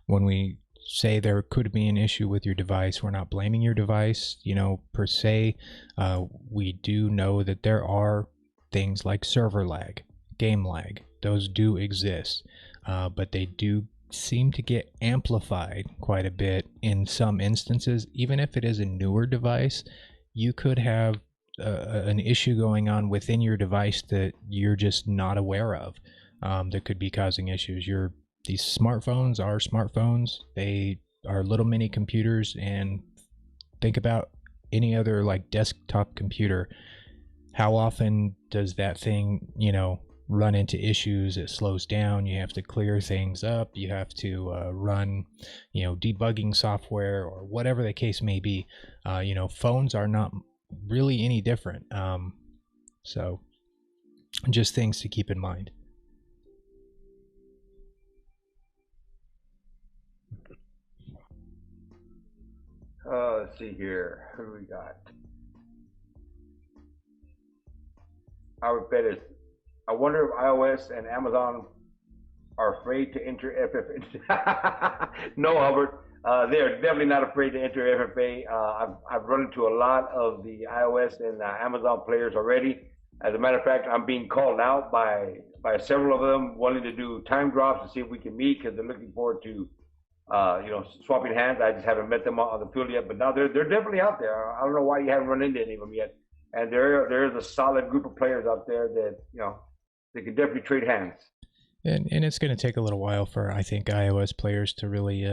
When we say there could be an issue with your device, we're not blaming your device, per se. We do know that there are things like server lag, game lag. Those do exist, but they do seem to get amplified quite a bit in some instances. Even if it is a newer device, you could have an issue going on within your device that you're just not aware of, that could be causing issues. These smartphones are smartphones. They are little mini computers, and think about any other like desktop computer. How often does that thing, run into issues? It slows down. You have to clear things up. You have to run, debugging software or whatever the case may be. Phones are not really any different. So just things to keep in mind.
Let's see here. Who do we got? Our bet is, I wonder if iOS and Amazon are afraid to enter FFA. No, Albert. They're definitely not afraid to enter FFA. I've run into a lot of the iOS and Amazon players already. As a matter of fact, I'm being called out by several of them wanting to do time drops to see if we can meet, because they're looking forward to swapping hands. I just haven't met them on the field yet, but now they're definitely out there. I don't know why you haven't run into any of them yet. And there is a solid group of players out there that they can definitely trade hands.
And it's going to take a little while for, I think, iOS players to really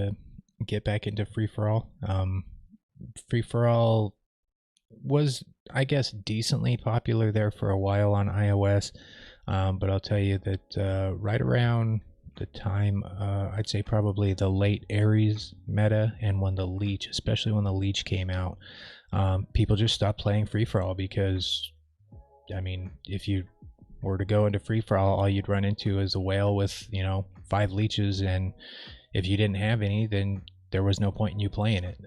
get back into free-for-all. Free-for-all was, I guess, decently popular there for a while on iOS, but I'll tell you that right around the time, I'd say probably the late Ares meta, and when the Leech, especially when the Leech came out, people just stopped playing free-for-all because, I mean, if you were to go into free-for-all, all you'd run into is a whale with, 5 leeches, and if you didn't have any, then there was no point in you playing it.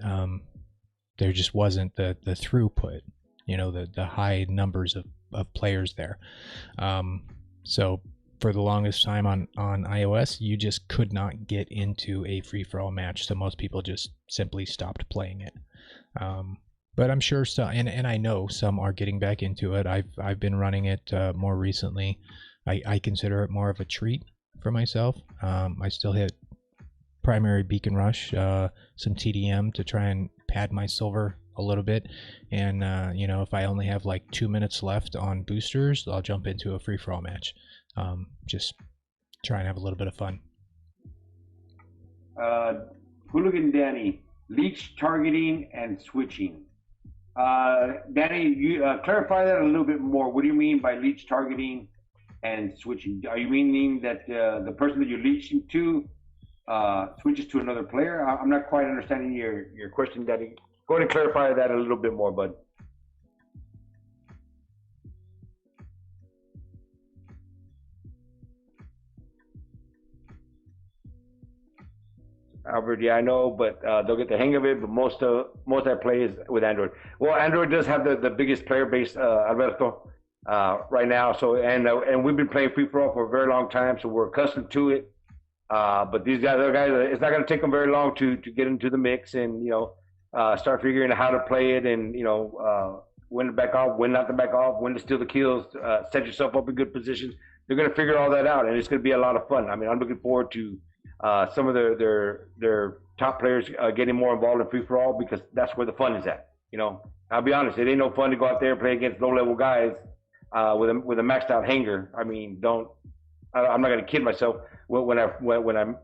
There just wasn't the throughput, the high numbers of players there. So for the longest time on iOS, you just could not get into a free-for-all match, so most people just simply stopped playing it. But I'm sure some, and I know some are getting back into it. I've been running it more recently, I consider it more of a treat for myself. I still hit primary beacon rush, some TDM to try and pad my silver a little bit, and if I only have like 2 minutes left on boosters, I'll jump into a free-for-all match. Just try and have a little bit of fun.
Hooligan Danny, leech targeting and switching. Danny, you clarify that a little bit more. What do you mean by leech targeting and switching? Are you meaning that the person that you're leeching to switches to another player? I'm not quite understanding your question, Danny. Go ahead and clarify that a little bit more, bud. Albert, yeah, I know, but they'll get the hang of it. But most I play is with Android. Well, Android does have the biggest player base, Alberto, right now. So and we've been playing free for all for a very long time, so we're accustomed to it. But these other guys, it's not going to take them very long to get into the mix and start figuring out how to play it and when to back off, when not to back off, when to steal the kills, set yourself up in good positions. They're going to figure all that out, and it's going to be a lot of fun. I mean, I'm looking forward to some of their top players getting more involved in free for all because that's where the fun is at. I'll be honest, it ain't no fun to go out there and play against low level guys with a maxed out hanger. I mean, I'm not going to kid myself when I'm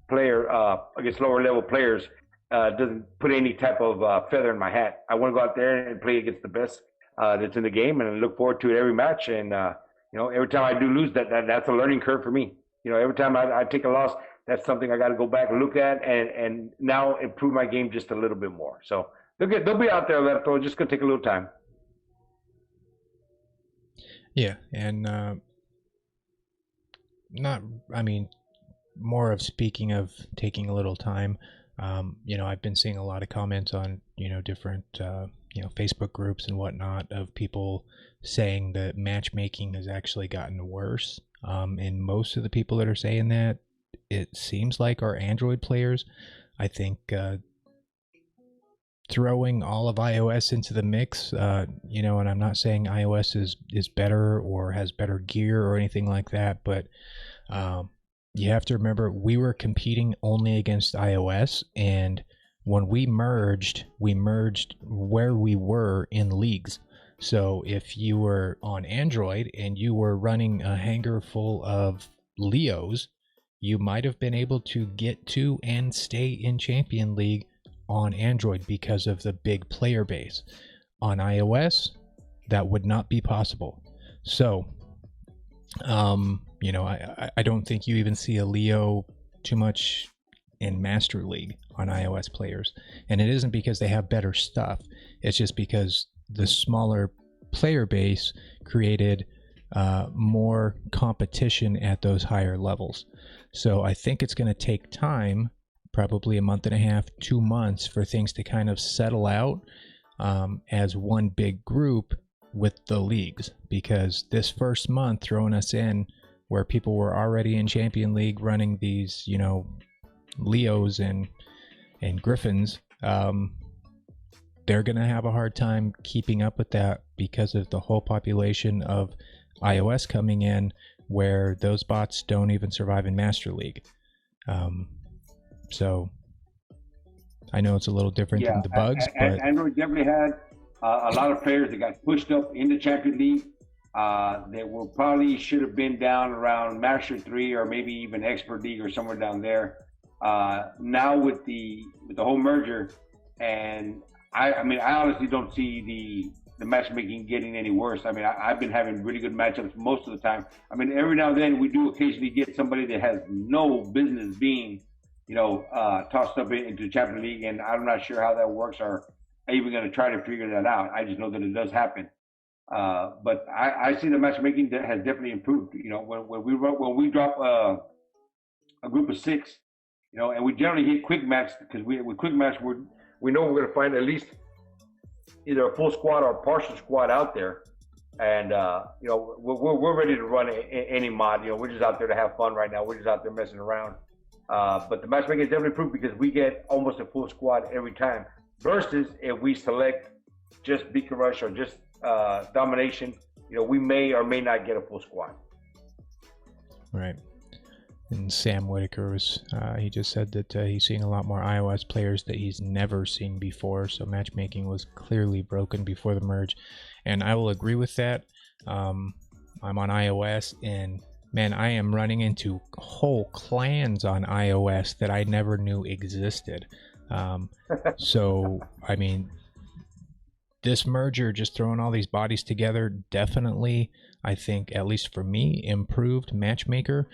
player against lower level players. Doesn't put any type of feather in my hat. I want to go out there and play against the best that's in the game, and I look forward to it every match. And every time I do lose, that's a learning curve for me. Every time I take a loss, that's something I got to go back and look at and now improve my game just a little bit more. So they'll be out there, Alberto. It's just gonna take a little time.
Yeah, and more of speaking of taking a little time. I've been seeing a lot of comments on different Facebook groups and whatnot of people saying that matchmaking has actually gotten worse. And most of the people that are saying that, it seems like, are Android players. I think throwing all of iOS into the mix, and I'm not saying iOS is better or has better gear or anything like that, but you have to remember we were competing only against iOS, and when we merged where we were in leagues. So if you were on Android and you were running a hangar full of Leos, you might have been able to get to and stay in Champion League on Android because of the big player base. On iOS, that would not be possible. So, I don't think you even see a Leo too much in Master League on iOS players. And it isn't because they have better stuff. It's just because the smaller player base created more competition at those higher levels. So I think it's going to take time, probably a month and a half, 2 months, for things to kind of settle out as one big group with the leagues. Because this first month throwing us in where people were already in Champion League running these, Leos and Griffins, they're going to have a hard time keeping up with that because of the whole population of iOS coming in, where those bots don't even survive in Master League. So I know it's a little different than the bugs, but
Android definitely had a lot of players that got pushed up into Champion League that were probably should have been down around Master 3 or maybe even Expert League or somewhere down there. Now with the whole merger, and I honestly don't see the matchmaking getting any worse. I mean, I've been having really good matchups most of the time. I mean, every now and then we do occasionally get somebody that has no business being, tossed up into Champion League, and I'm not sure how that works or even going to try to figure that out. I just know that it does happen. But I see the matchmaking that has definitely improved. When we drop a group of 6, and we generally hit quick match because with quick match we know we're going to find at least either a full squad or a partial squad out there, and we're ready to run any mod. We're just out there to have fun right now. We're just out there messing around. But the matchmaking is definitely improved because we get almost a full squad every time. Versus if we select just Beacon Rush or just domination, we may or may not get a full squad.
Right. And Sam Whitaker was, he just said that he's seeing a lot more iOS players that he's never seen before. So matchmaking was clearly broken before the merge. And I will agree with that. I'm on iOS, and man, I am running into whole clans on iOS that I never knew existed. So, I mean, this merger, just throwing all these bodies together, definitely, I think, at least for me, improved Matchmaker.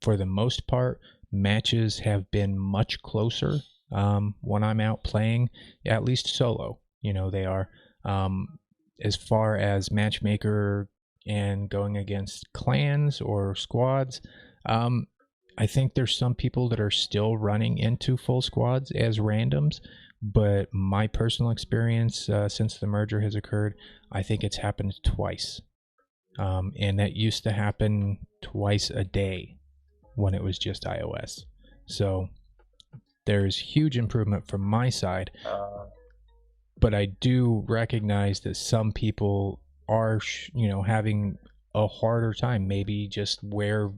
For the most part, matches have been much closer when I'm out playing, at least solo. You know, they are. As far as Matchmaker and going against clans or squads, I think there's some people that are still running into full squads as randoms. But my personal experience since the merger has occurred, I think it's happened twice. And that used to happen twice a day when it was just iOS. So there's huge improvement from my side. But I do recognize that some people are, having a harder time. Maybe just where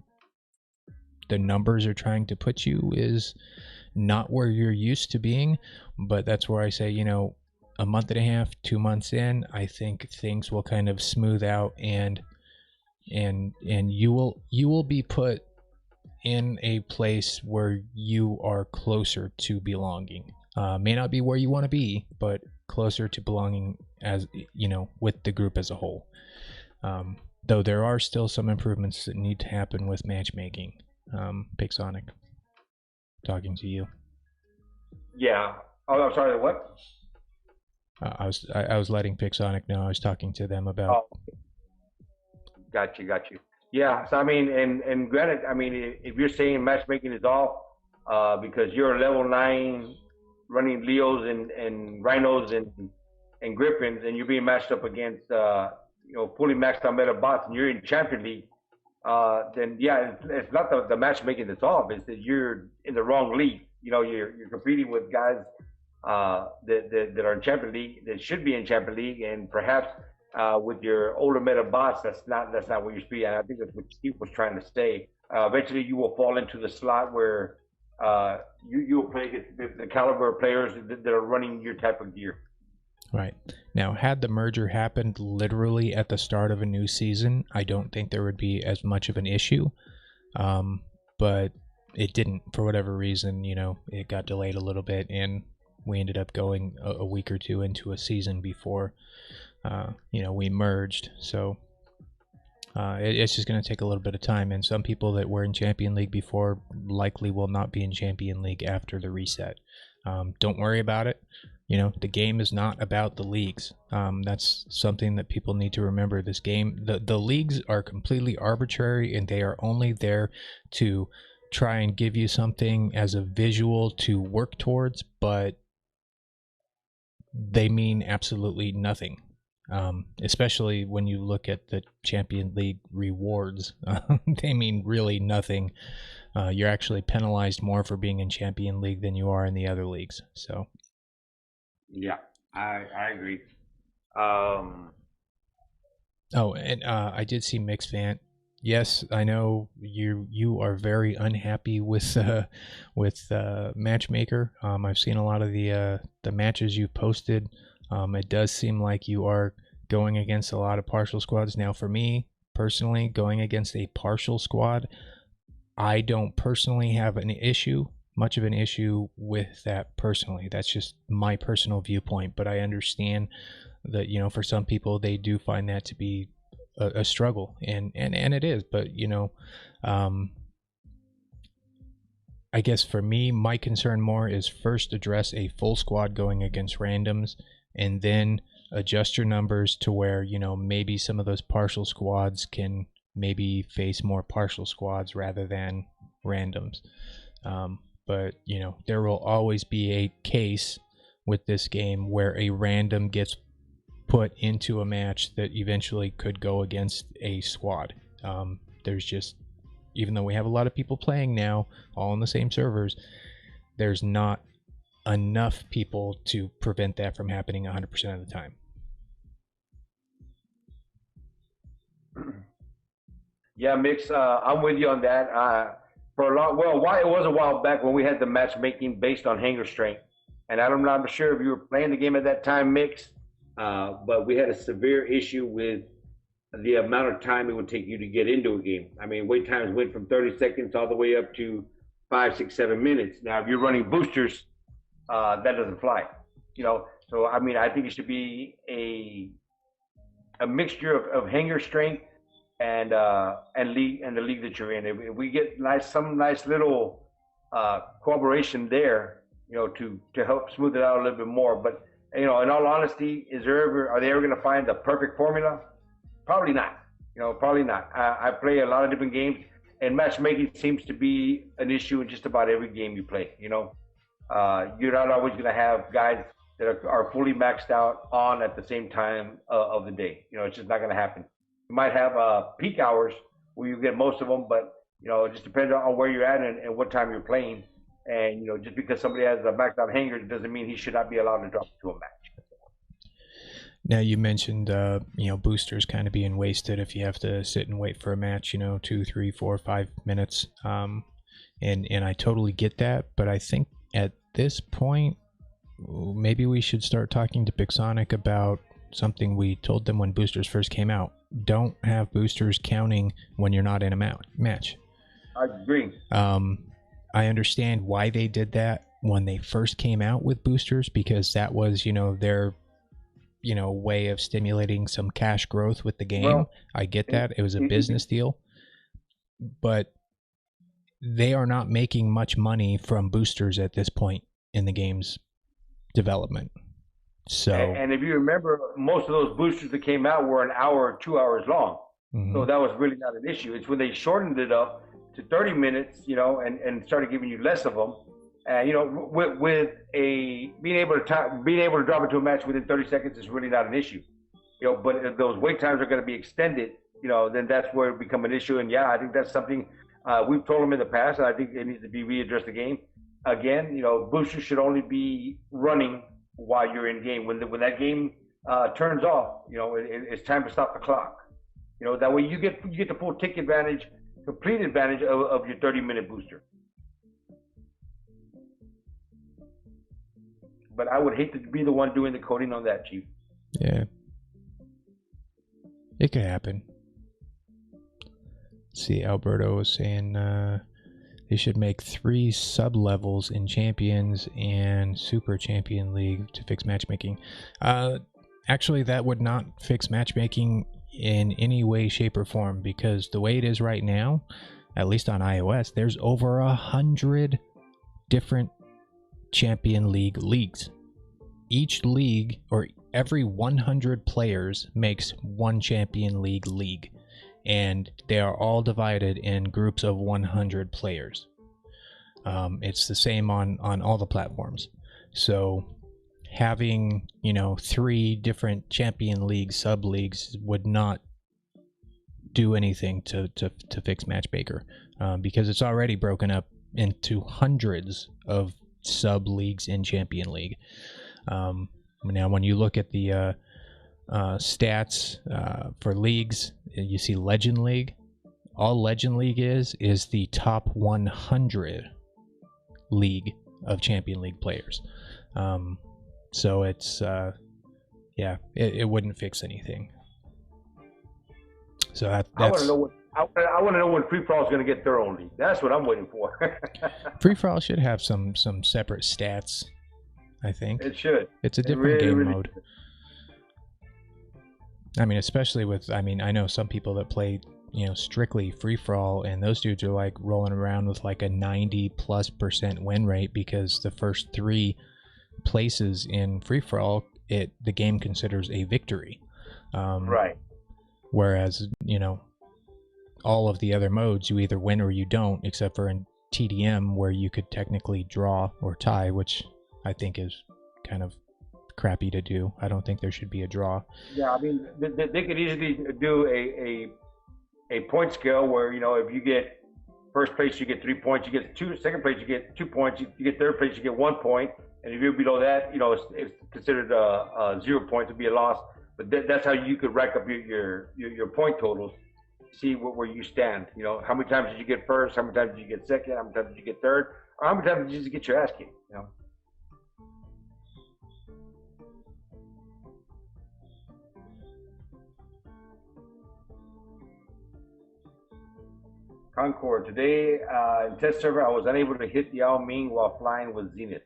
the numbers are trying to put you is not where you're used to being. But that's where I say, a month and a half, 2 months in, I think things will kind of smooth out, and you will be put in a place where you are closer to belonging. May not be where you want to be, but closer to belonging, as with the group as a whole. Though there are still some improvements that need to happen with matchmaking. Pixonic, talking to you.
Yeah. Oh, I'm sorry. What?
I was letting Pixonic know I was talking to them about.
Oh, got you. Yeah. So I mean, and granted, I mean, if you're saying matchmaking is off because you're level 9 running Leos and Rhinos and Griffins, and you're being matched up against fully maxed out meta bots, and you're in Champion League, then yeah, it's not the matchmaking that's off. It's that you're in the wrong league. You're competing with guys that are in Champion League, that should be in Champion League, and perhaps with your older meta bots, that's not where you should be. And I think that's what Steve was trying to say. Eventually, you will fall into the slot where you will play against the caliber of players that are running your type of gear.
Right. Now, had the merger happened literally at the start of a new season, I don't think there would be as much of an issue. But it didn't, for whatever reason. It got delayed a little bit, and we ended up going a week or two into a season before we merged. So it's just going to take a little bit of time, and some people that were in Champion League before likely will not be in Champion League after the reset. Don't worry about it. The game is not about the leagues. That's something that people need to remember. This game, the leagues are completely arbitrary, and they are only there to try and give you something as a visual to work towards, but they mean absolutely nothing. Especially when you look at the Champion League rewards, they mean really nothing. You're actually penalized more for being in Champion League than you are in the other leagues. So,
yeah, I agree.
Oh, and I did see Mixed Vant. Yes, I know you are very unhappy with Matchmaker. I've seen a lot of the matches you've posted. It does seem like you are going against a lot of partial squads. Now, for me personally, going against a partial squad, I don't personally have much of an issue with that personally. That's just my personal viewpoint. But I understand that, for some people, they do find that to be a struggle, and it is. But I guess for me, my concern more is first address a full squad going against randoms, and then adjust your numbers to where maybe some of those partial squads can maybe face more partial squads rather than randoms. But there will always be a case with this game where a random gets put into a match that eventually could go against a squad. There's just, even though we have a lot of people playing now, all on the same servers, there's not enough people to prevent that from happening 100% of the time.
Yeah, Mix, I'm with you on that. For a long, well, why it was a while back when we had the matchmaking based on hanger strength, and I'm not sure if you were playing the game at that time, Mix, but we had a severe issue with the amount of time it would take you to get into a game. I mean, wait times went from 30 seconds all the way up to 5, 6, 7 minutes. Now, if you're running boosters, that doesn't fly. You know, so I mean, I think it should be a mixture of hanger strength and the league that you're in. If we get some nice little cooperation there, you know, to help smooth it out a little bit more. But you know, in all honesty, are they ever going to find the perfect formula? Probably not. You know, probably not. I play a lot of different games, and matchmaking seems to be an issue in just about every game you play. You know, you're not always going to have guys that are fully maxed out on at the same time of the day. You know, it's just not going to happen. You might have peak hours where you get most of them, but you know, it just depends on where you're at and what time you're playing. And you know, just because somebody has a maxed out hanger doesn't mean he should not be allowed to drop into a match.
Now you mentioned you know, boosters kind of being wasted if you have to sit and wait for a match, you know, 2, 3, 4, 5 minutes. And I totally get that, but I think at this point maybe we should start talking to Pixonic about something we told them when boosters first came out. Don't have boosters counting when you're not in a match.
I agree.
I understand why they did that when they first came out with boosters, because that was, you know, their, you know, way of stimulating some cash growth with the game. Well, I get that. It was a business deal. But they are not making much money from boosters at this point in the game's development. So,
and if you remember, most of those boosters that came out were an hour or 2 hours long. Mm-hmm. So that was really not an issue. It's when they shortened it up to 30 minutes, you know, and started giving you less of them. You know, with being able to drop into a match within 30 seconds is really not an issue. You know, but if those wait times are going to be extended, you know, then that's where it become an issue. And yeah, I think that's something we've told them in the past, and I think it needs to be readdressed again. You know, boosters should only be running while you're in game. When that game turns off, you know, it's time to stop the clock. You know, that way you get the full complete advantage of your 30-minute booster. But I would hate to be the one doing the coding on that, Chief.
Yeah. It could happen. See, Alberto was saying they should make 3 sub-levels in Champions and Super Champion League to fix matchmaking. Actually, that would not fix matchmaking in any way, shape, or form, because the way it is right now, at least on iOS, there's over 100 different Champion League leagues. Each league, or every 100 players, makes one Champion League, and they are all divided in groups of 100 players. It's the same on all the platforms. So having, you know, 3 different Champion League sub-leagues would not do anything to fix Matchmaker, because it's already broken up into hundreds of sub-leagues in Champion League. Now, when you look at the stats for leagues, you see Legend League. All Legend League is the top 100 league of Champion League players. So it's yeah, it wouldn't fix anything. So that's,
I want to know when Free For All is going to get their own league. That's what I'm waiting for.
Free For All should have some separate stats, I think.
It should.
It's a different game mode. I mean, especially with, I know some people that play, you know, strictly Free For All, and those dudes are like rolling around with like a 90+% win rate, because the first 3 places in Free For All, the game considers a victory.
Right.
Whereas, you know, all of the other modes, you either win or you don't, except for in TDM, where you could technically draw or tie, which I think is kind of crappy to do. I don't think there should be a draw.
Yeah, I mean, they could easily do a point scale where, you know, if you get first place, you get 3 points. You get second place, you get 2 points. You get third place, you get 1 point. And if you're below that, you know, it's considered 0 points to be a loss. But that's how you could rack up your point totals. see where you stand. You know, how many times did you get first? How many times did you get second? How many times did you get third? Or how many times did you just get your ass kicked? You know. Concord, today in test server, I was unable to hit the Al Ming while flying with Zenith.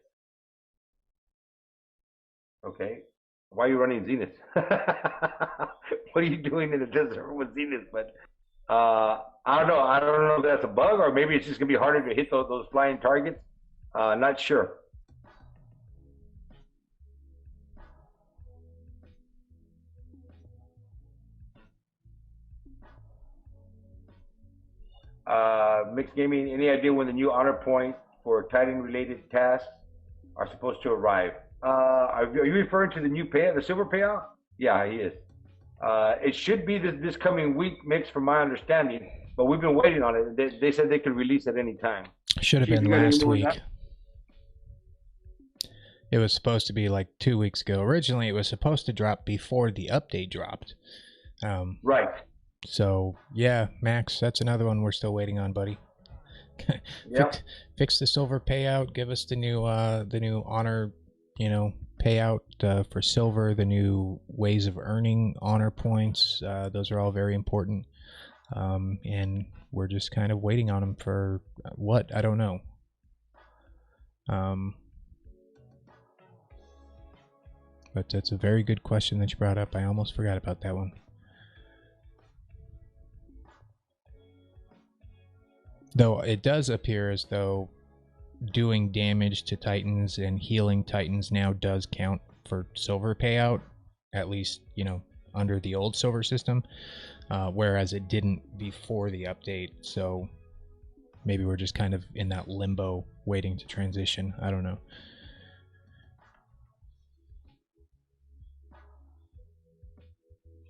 Okay. Why are you running Zenith? What are you doing in the test server with Zenith? But I don't know. I don't know if that's a bug or maybe it's just going to be harder to hit those flying targets. Not sure. Mixed Gaming, any idea when the new honor points for Titan related tasks are supposed to arrive? Are you referring to the new payout, the silver payout? Yeah, he is. It should be this coming week, Mix, from my understanding, but we've been waiting on it. They said they could release at any time.
Should have been last week. It was supposed to be like 2 weeks ago. Originally, it was supposed to drop before the update dropped.
Right.
So yeah, Max, that's another one we're still waiting on, buddy.
Yep.
Fix the silver payout. Give us the new honor, payout for silver. The new ways of earning honor points. Those are all very important, and we're just kind of waiting on them for what? I don't know. But that's a very good question that you brought up. I almost forgot about that one. Though it does appear as though doing damage to Titans and healing Titans now does count for silver payout, at least, under the old silver system, whereas it didn't before the update. So maybe we're just kind of in that limbo waiting to transition. I don't know.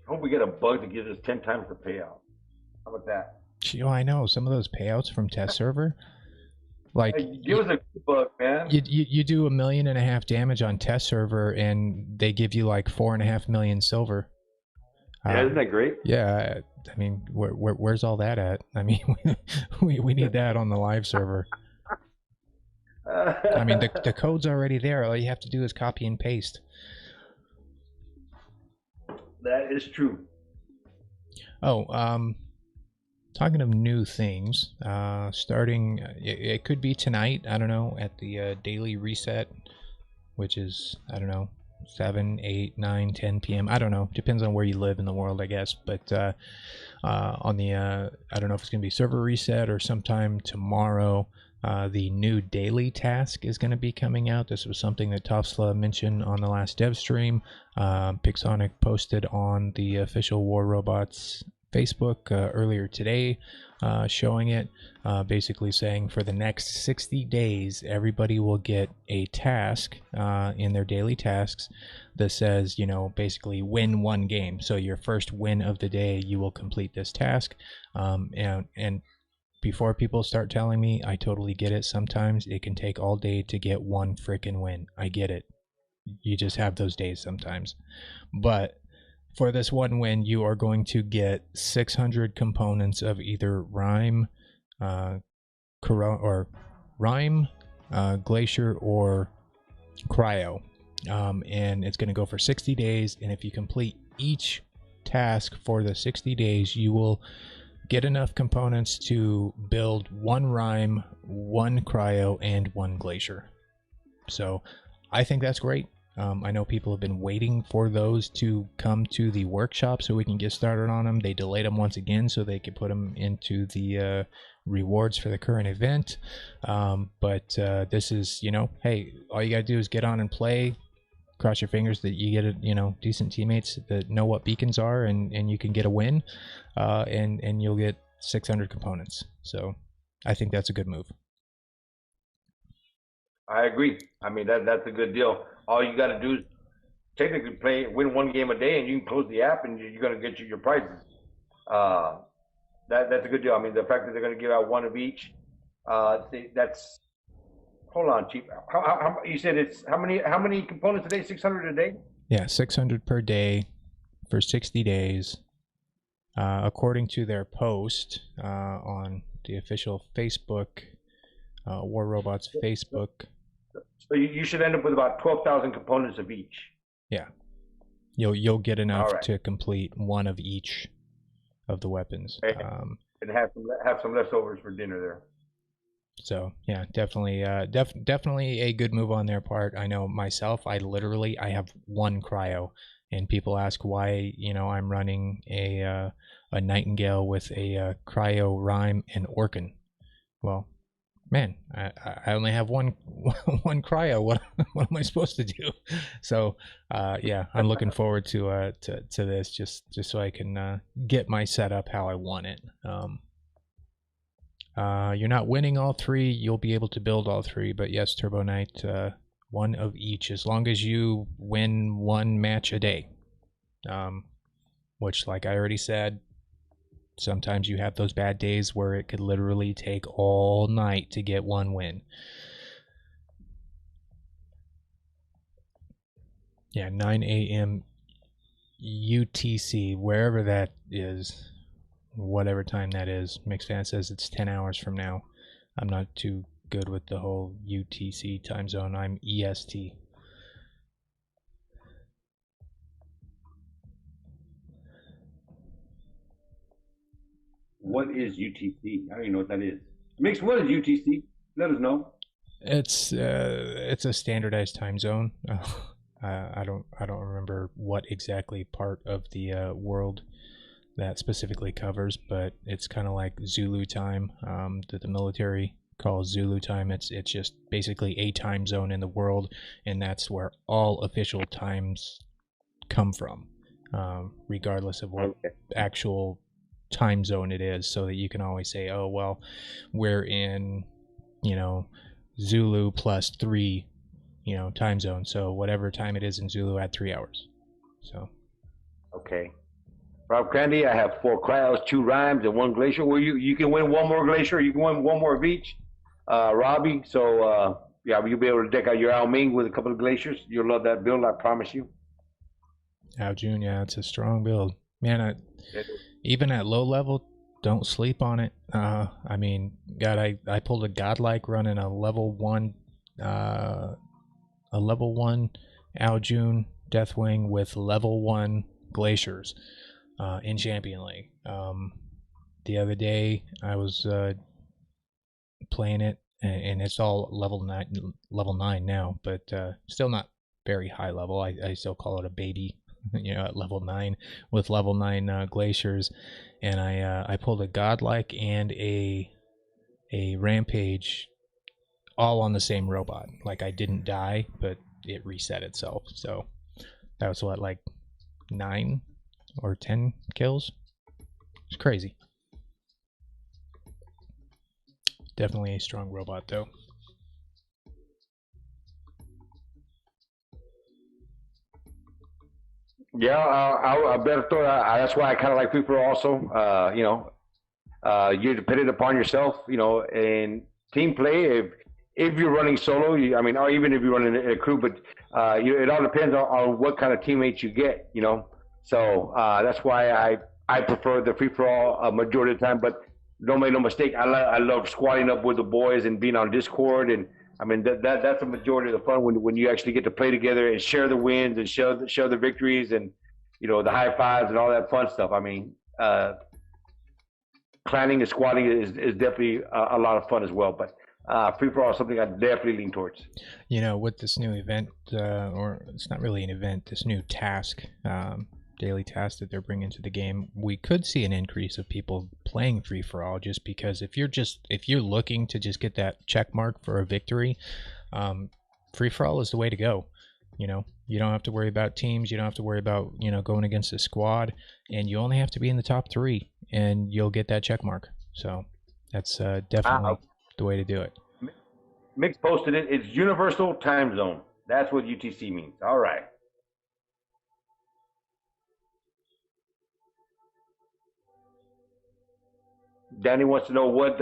I hope we get a bug that gives us 10 times the payout. How about that?
I know some of those payouts from test server, like
give us a bug, man.
You do 1.5 million damage on test server, and they give you like 4.5 million silver.
Yeah, isn't that great?
Yeah, I mean, where's all that at? I mean, we need that on the live server. I mean, the code's already there. All you have to do is copy and paste.
That is true.
Oh, talking of new things, starting, it could be tonight, I don't know, at the daily reset, which is, I don't know, 7, 8, 9, 10 p.m. I don't know. Depends on where you live in the world, I guess. But on the, I don't know if it's going to be server reset or sometime tomorrow, the new daily task is going to be coming out. This was something that Topsla mentioned on the last dev stream. Pixonic posted on the official War Robots Facebook earlier today, showing it, basically saying for the next 60 days, everybody will get a task in their daily tasks that says, basically win one game. So your first win of the day, you will complete this task. And before people start telling me, I totally get it. Sometimes it can take all day to get one freaking win. I get it. You just have those days sometimes. But for this one win, you are going to get 600 components of either Rime, Glacier, or Cryo. And it's going to go for 60 days. And if you complete each task for the 60 days, you will get enough components to build one Rime, one Cryo, and one Glacier. So I think that's great. I know people have been waiting for those to come to the workshop so we can get started on them. They delayed them once again so they could put them into the rewards for the current event. But this is, hey, all you got to do is get on and play. Cross your fingers that you get, decent teammates that know what beacons are, and you can get a win, and you'll get 600 components. So I think that's a good move.
I agree. I mean, that's a good deal. All you got to do is technically win one game a day, and you can close the app, and you're going to get your prizes. That's a good deal. I mean, the fact that they're going to give out one of each, that's. Hold on, Chief. How you said it's how many components a day? 600 a day?
Yeah, 600 per day for 60 days. according to their post on the official Facebook, War Robots Facebook.
So you should end up with about 12,000 components of each.
Yeah, you'll get enough
right.
to complete one of each of the weapons.
And have some leftovers for dinner there.
So yeah, definitely, definitely a good move on their part. I know myself, I have one cryo, and people ask why, you know, I'm running a Nightingale with a cryo rhyme and Orkin. Well, man, I only have one cryo. What am I supposed to do? So yeah, I'm looking forward to this just so I can get my setup how I want it. You're not winning all three. You'll be able to build all three, but yes, Turbo Knight, one of each, as long as you win one match a day. Which, like I already said, sometimes you have those bad days where it could literally take all night to get one win. Yeah, 9 a.m. UTC, wherever that is, whatever time that is. Mixfan says it's 10 hours from now. I'm not too good with the whole UTC time zone. I'm EST.
What is UTC? I don't even know what that is. Mix, what is UTC? Let us know.
It's a standardized time zone. I don't remember what exactly part of the world that specifically covers, but it's kind of like Zulu time, that the military calls Zulu time. It's just basically a time zone in the world, and that's where all official times come from, regardless of what actual time zone it is, so that you can always say, oh well, we're in, you know, Zulu +3, you know, time zone, so whatever time it is in Zulu, add 3 hours. So
okay. Rob Candy, I have 4 cryos, 2 rhymes, and 1 glacier. Well, you can win 1 more glacier. You can win 1 more of each, Robbie. So yeah, you'll be able to deck out your Ao Ming with a couple of glaciers. You'll love that build, I promise you.
Ao June, yeah, it's a strong build, man. Even at low level, don't sleep on it. I mean, God, I pulled a godlike running a level 1 Ao June Deathwing with level 1 glaciers in Champion League. The other day I was playing it, and it's all level 9 now, but still not very high level. I still call it a baby, you know, at level 9 with level 9 glaciers, and I pulled a godlike and a rampage all on the same robot. Like, I didn't die, but it reset itself. So that was what, like 9 or 10 kills. It's crazy. Definitely a strong robot though.
Yeah, Alberto, that's why I kind of like people also. You know, you're dependent upon yourself, you know, and team play. If you're running solo, I mean, or even if you're running a crew, but it all depends on what kind of teammates you get, you know. So that's why I prefer the free for all majority of the time. But don't make no mistake, I love squatting up with the boys and being on Discord, and I mean that's a majority of the fun when you actually get to play together and share the wins and share the victories, and you know, the high fives and all that fun stuff. I mean, clanning and squatting is definitely a lot of fun as well. But free for all is something I definitely lean towards.
You know, with this new event, or it's not really an event, this new task, daily task that they're bringing to the game, we could see an increase of people playing free for all, just because if you're looking to just get that check mark for a victory, free for all is the way to go. You know, you don't have to worry about teams, you don't have to worry about, you know, going against a squad, and you only have to be in the top 3 and you'll get that check mark. So that's definitely the way to do it.
Mix posted it. It's universal time zone. That's what UTC means. All right. Danny wants to know what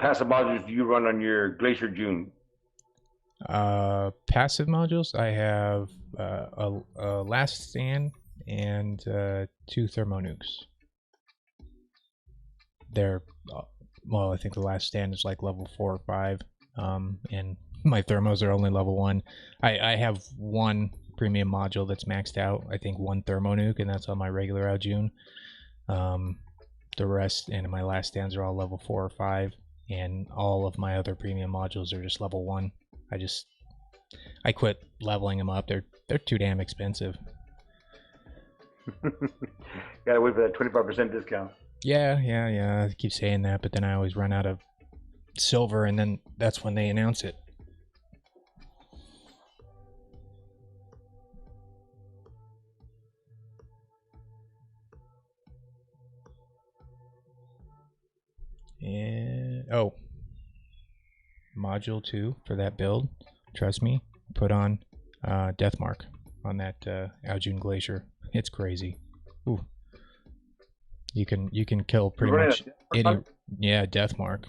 passive modules do you run on your Glacier June?
Passive modules, I have a last stand and 2 thermo nukes. they're well, I think the last stand is like level 4 or 5, and my thermos are only level 1. I have one premium module that's maxed out. I think one thermo nuke, and that's on my regular Aljun. The rest and my last stands are all level 4 or 5, and all of my other premium modules are just level 1. I quit leveling them up. They're too damn expensive.
Gotta wait for that 25% discount.
Yeah. I keep saying that, but then I always run out of silver, and then that's when they announce it. And oh, module 2 for that build. Trust me, put on death mark on that Aljun glacier. It's crazy. Ooh. You can kill pretty much any. Yeah, death mark.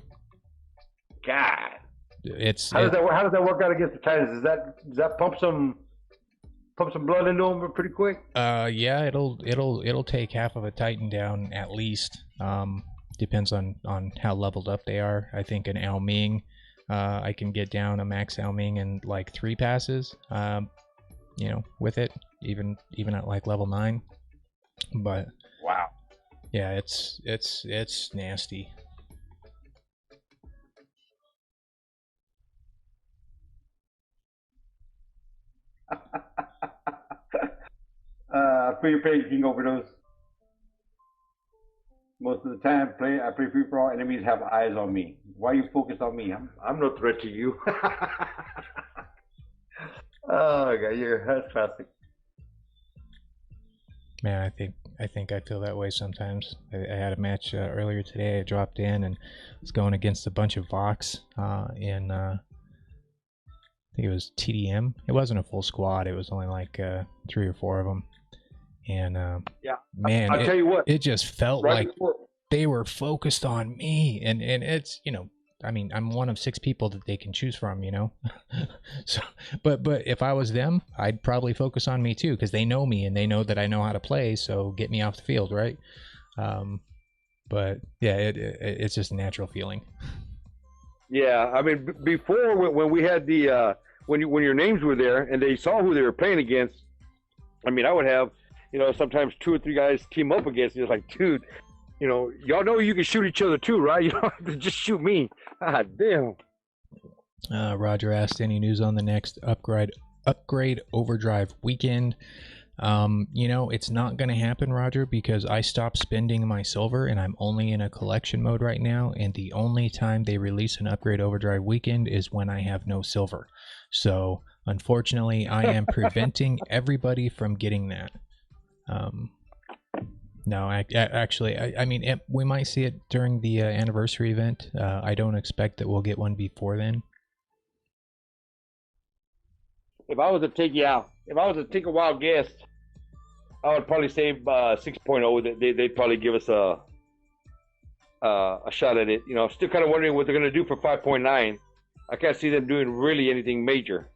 God.
How
does that work out against the Titans? Does that pump some blood into them pretty quick?
Yeah, it'll take half of a Titan down at least. Depends on how leveled up they are. I think an Ao Ming, I can get down a max Ao Ming in like 3 passes. With it, even at like level 9. But
wow.
Yeah, it's nasty.
I feel pain king overdose. Most of the time, I play free for all. Enemies have eyes on me. Why are you focused on me? I'm no threat to you. Oh my God, that's classic.
Man, I think I feel that way sometimes. I had a match earlier today. I dropped in and was going against a bunch of Vox in I think it was TDM. It wasn't a full squad. It was only like 3 or 4 of them. And
yeah,
man,
I'll tell you what,
it just felt like they were focused on me. And it's, I mean, I'm one of 6 people that they can choose from, So, but if I was them, I'd probably focus on me too, because they know me and they know that I know how to play. So get me off the field, right? But yeah, it's just a natural feeling.
Yeah, I mean, before when we had the when your names were there and they saw who they were playing against, I mean, I would have sometimes 2 or 3 guys team up against you. It's like, dude, y'all know you can shoot each other too, right? You don't have to just shoot me. Ah, damn.
Roger asked, any news on the next upgrade overdrive weekend? It's not going to happen, Roger, because I stopped spending my silver and I'm only in a collection mode right now. And the only time they release an upgrade overdrive weekend is when I have no silver. So unfortunately, I am preventing everybody from getting that. No, actually, I mean, we might see it during the anniversary event. I don't expect that we'll get one before then.
If I was to take a wild guess, I would probably say 6.0. They'd probably give us a shot at it. Still kind of wondering what they're going to do for 5.9. I can't see them doing really anything major.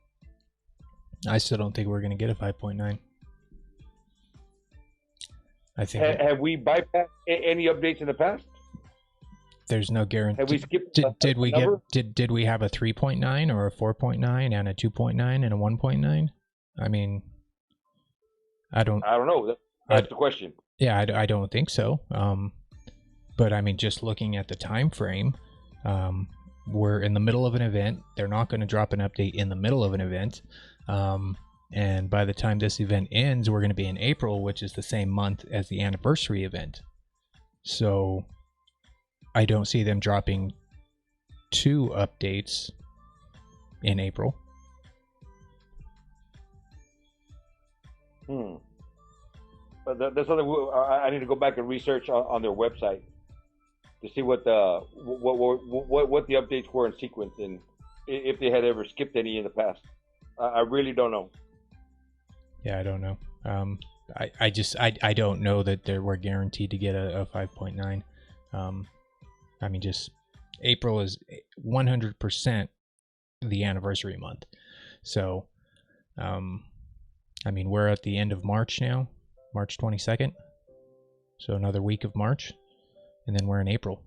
I still don't think we're going to get a 5.9. I think.
Have we bypassed any updates in the past?
There's no guarantee.
Have we skipped?
Did we have a 3.9 or a 4.9 and a 2.9 and a 1.9? I mean, I don't know. That's the question. Yeah, I don't think so. But I mean, just looking at the time frame, we're in the middle of an event. They're not going to drop an update in the middle of an event. And by the time this event ends, we're going to be in April, which is the same month as the anniversary event. So I don't see them dropping 2 updates in April.
But that's something I need to go back and research on their website to see what the updates were in sequence and if they had ever skipped any in the past. I really don't know. Yeah,
I don't know. I don't know that we're guaranteed to get a 5.9. I mean, just April is 100% the anniversary month. So, I mean, we're at the end of March now, March 22nd. So another week of March, and then we're in April.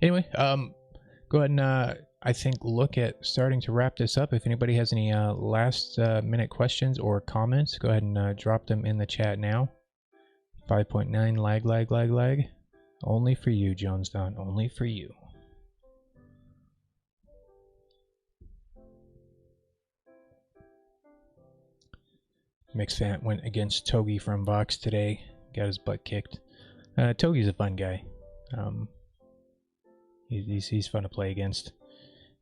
Anyway, go ahead and I think look at starting to wrap this up. If anybody has any last minute questions or comments, go ahead and drop them in the chat now. 5.9 lag. Only for you, Jonestown. Only for you. Mixfant went against Togi from Vox today. Got his butt kicked. Togi's a fun guy. He's fun to play against.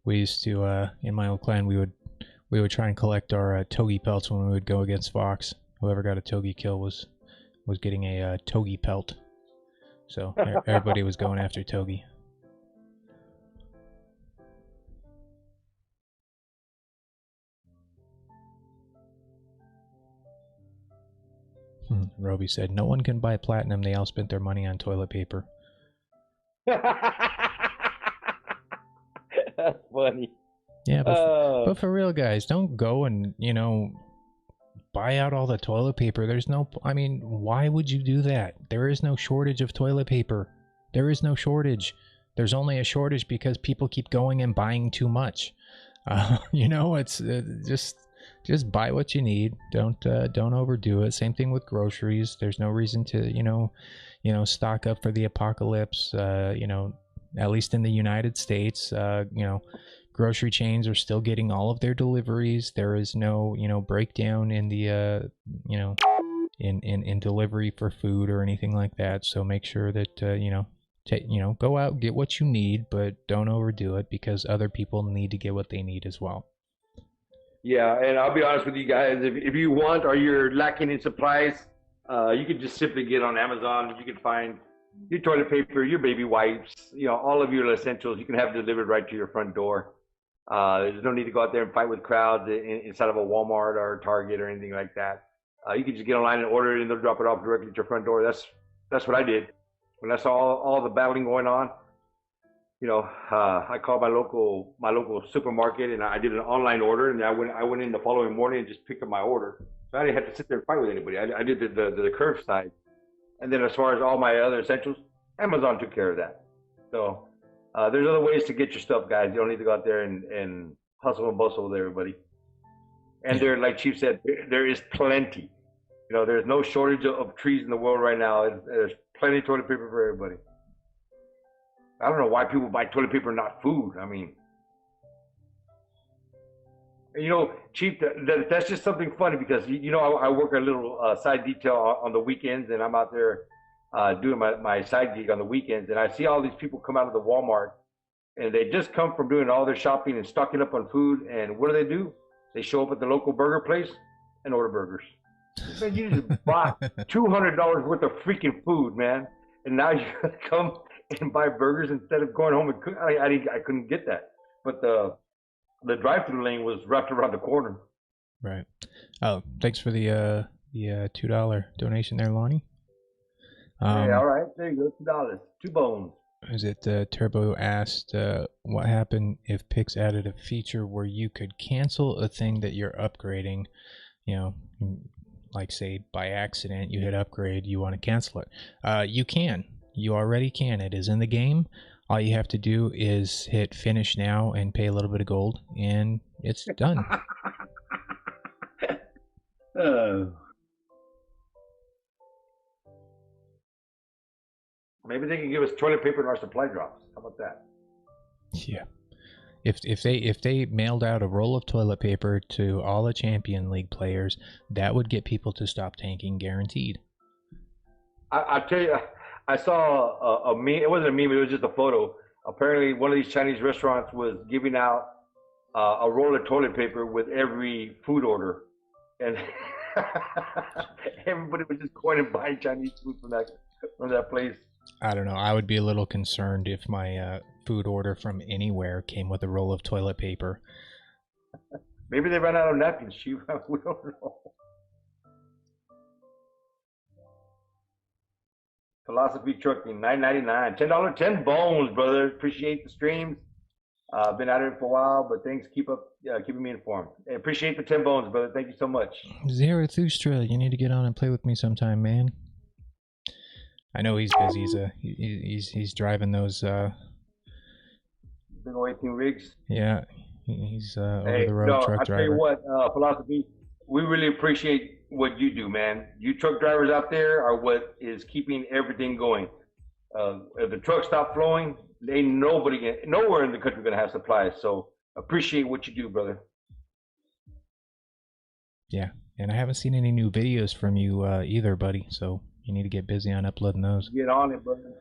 We used to in my old clan we would try and collect our Togi pelts when we would go against Vox. Whoever got a Togi kill was getting a Togi pelt. So everybody was going after Togi. Roby said, "No one can buy platinum. They all spent their money on toilet paper."
That's funny.
Yeah, but for real, guys, don't go and buy out all the toilet paper. There's no. I mean, why would you do that? There is no shortage of toilet paper. There is no shortage. There's only a shortage because people keep going and buying too much. It's just buy what you need. Don't overdo it. Same thing with groceries. There's no reason to stock up for the apocalypse. At least in the United States, grocery chains are still getting all of their deliveries. There is no breakdown in the in delivery for food or anything like that. So make sure that go out, get what you need, but don't overdo it because other people need to get what they need as well.
Yeah, and I'll be honest with you guys. If you want or you're lacking in supplies, you can just simply get on Amazon. You can find your toilet paper, your baby wipes, all of your essentials. You can have delivered right to your front door. There's no need to go out there and fight with crowds inside of a Walmart or a Target or anything like that. You can just get online and order it, and they'll drop it off directly at your front door. That's what I did when I saw all the battling going on. I called my local supermarket and I did an online order, and I went in the following morning and just picked up my order. So I didn't have to sit there and fight with anybody. I did the curbside, and then as far as all my other essentials, Amazon took care of that. So there's other ways to get your stuff, guys. You don't need to go out there and hustle and bustle with everybody. And there, like Chief said, there is plenty. There's no shortage of trees in the world right now. There's plenty of toilet paper for everybody. I don't know why people buy toilet paper and not food. I mean, Chief, that's just something funny because, I work a little side detail on the weekends, and I'm out there doing my side gig on the weekends, and I see all these people come out of the Walmart, and they just come from doing all their shopping and stocking up on food, and what do? They show up at the local burger place and order burgers. Man, you just bought $200 worth of freaking food, man, and now you're going to come and buy burgers instead of going home and cook. I couldn't get that. But the drive-through lane was wrapped around the corner.
Right. Oh, thanks for the $2 donation there, Lonnie.
Hey, all right. There you go. $2. 2 bones.
Is it Turbo asked what happened if Pix added a feature where you could cancel a thing that you're upgrading, like say by accident you hit upgrade, you want to cancel it. You can. You already can. It is in the game. All you have to do is hit finish now and pay a little bit of gold, and it's done.
Maybe they can give us toilet paper in our supply drops. How about that?
Yeah. If they mailed out a roll of toilet paper to all the Champion League players, that would get people to stop tanking, guaranteed.
I'll tell you, I saw a meme. It wasn't a meme. It was just a photo. Apparently, one of these Chinese restaurants was giving out a roll of toilet paper with every food order, and everybody was just going and buying Chinese food from that place.
I don't know. I would be a little concerned if my food order from anywhere came with a roll of toilet paper.
Maybe they ran out of napkins, Chief. We don't know. Philosophy Trucking, $9.99, $10, 10 bones, brother. Appreciate the streams. Been at it for a while, but thanks. Keeping me informed. I appreciate the 10 bones, brother. Thank you so much.
Zarathustra, you need to get on and play with me sometime, man. I know he's busy. He's driving those.
Big old 18 rigs.
Yeah, he's over
Hey,
the road
no,
truck
I
driver.
tell you what, philosophy. We really appreciate what you do, man. You truck drivers out there are what is keeping everything going. If the trucks stop flowing, ain't nowhere in the country gonna have supplies. So appreciate what you do, brother.
Yeah, and I haven't seen any new videos from you either, buddy. So you need to get busy on uploading those.
Get on it, brother.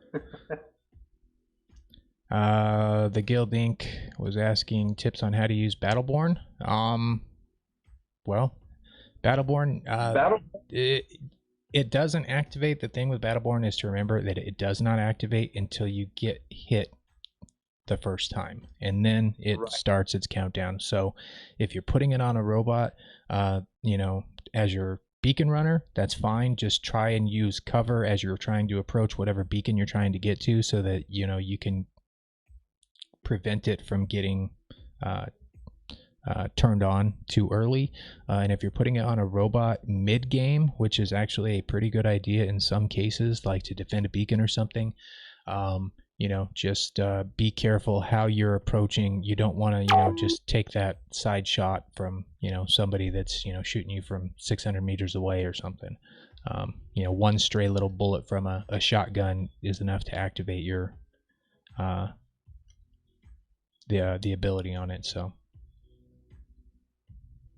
The Guild Inc. was asking tips on how to use Battleborn. Well, Battleborn, it doesn't activate. The thing with Battleborn is to remember that it does not activate until you get hit the first time, and then it starts its countdown. So if you're putting it on a robot, you know, as your beacon runner, that's fine. Just try and use cover as you're trying to approach whatever beacon you're trying to get to, so that, you know, you can prevent it from getting turned on too early. And if you're putting it on a robot mid-game, which is actually a pretty good idea in some cases, like to defend a beacon or something, you know, just be careful how you're approaching. You don't want to, you know, just take that side shot from, you know, somebody that's, you know, shooting you from 600 meters away or something. You know, one stray little bullet from a shotgun is enough to activate your the ability on it. So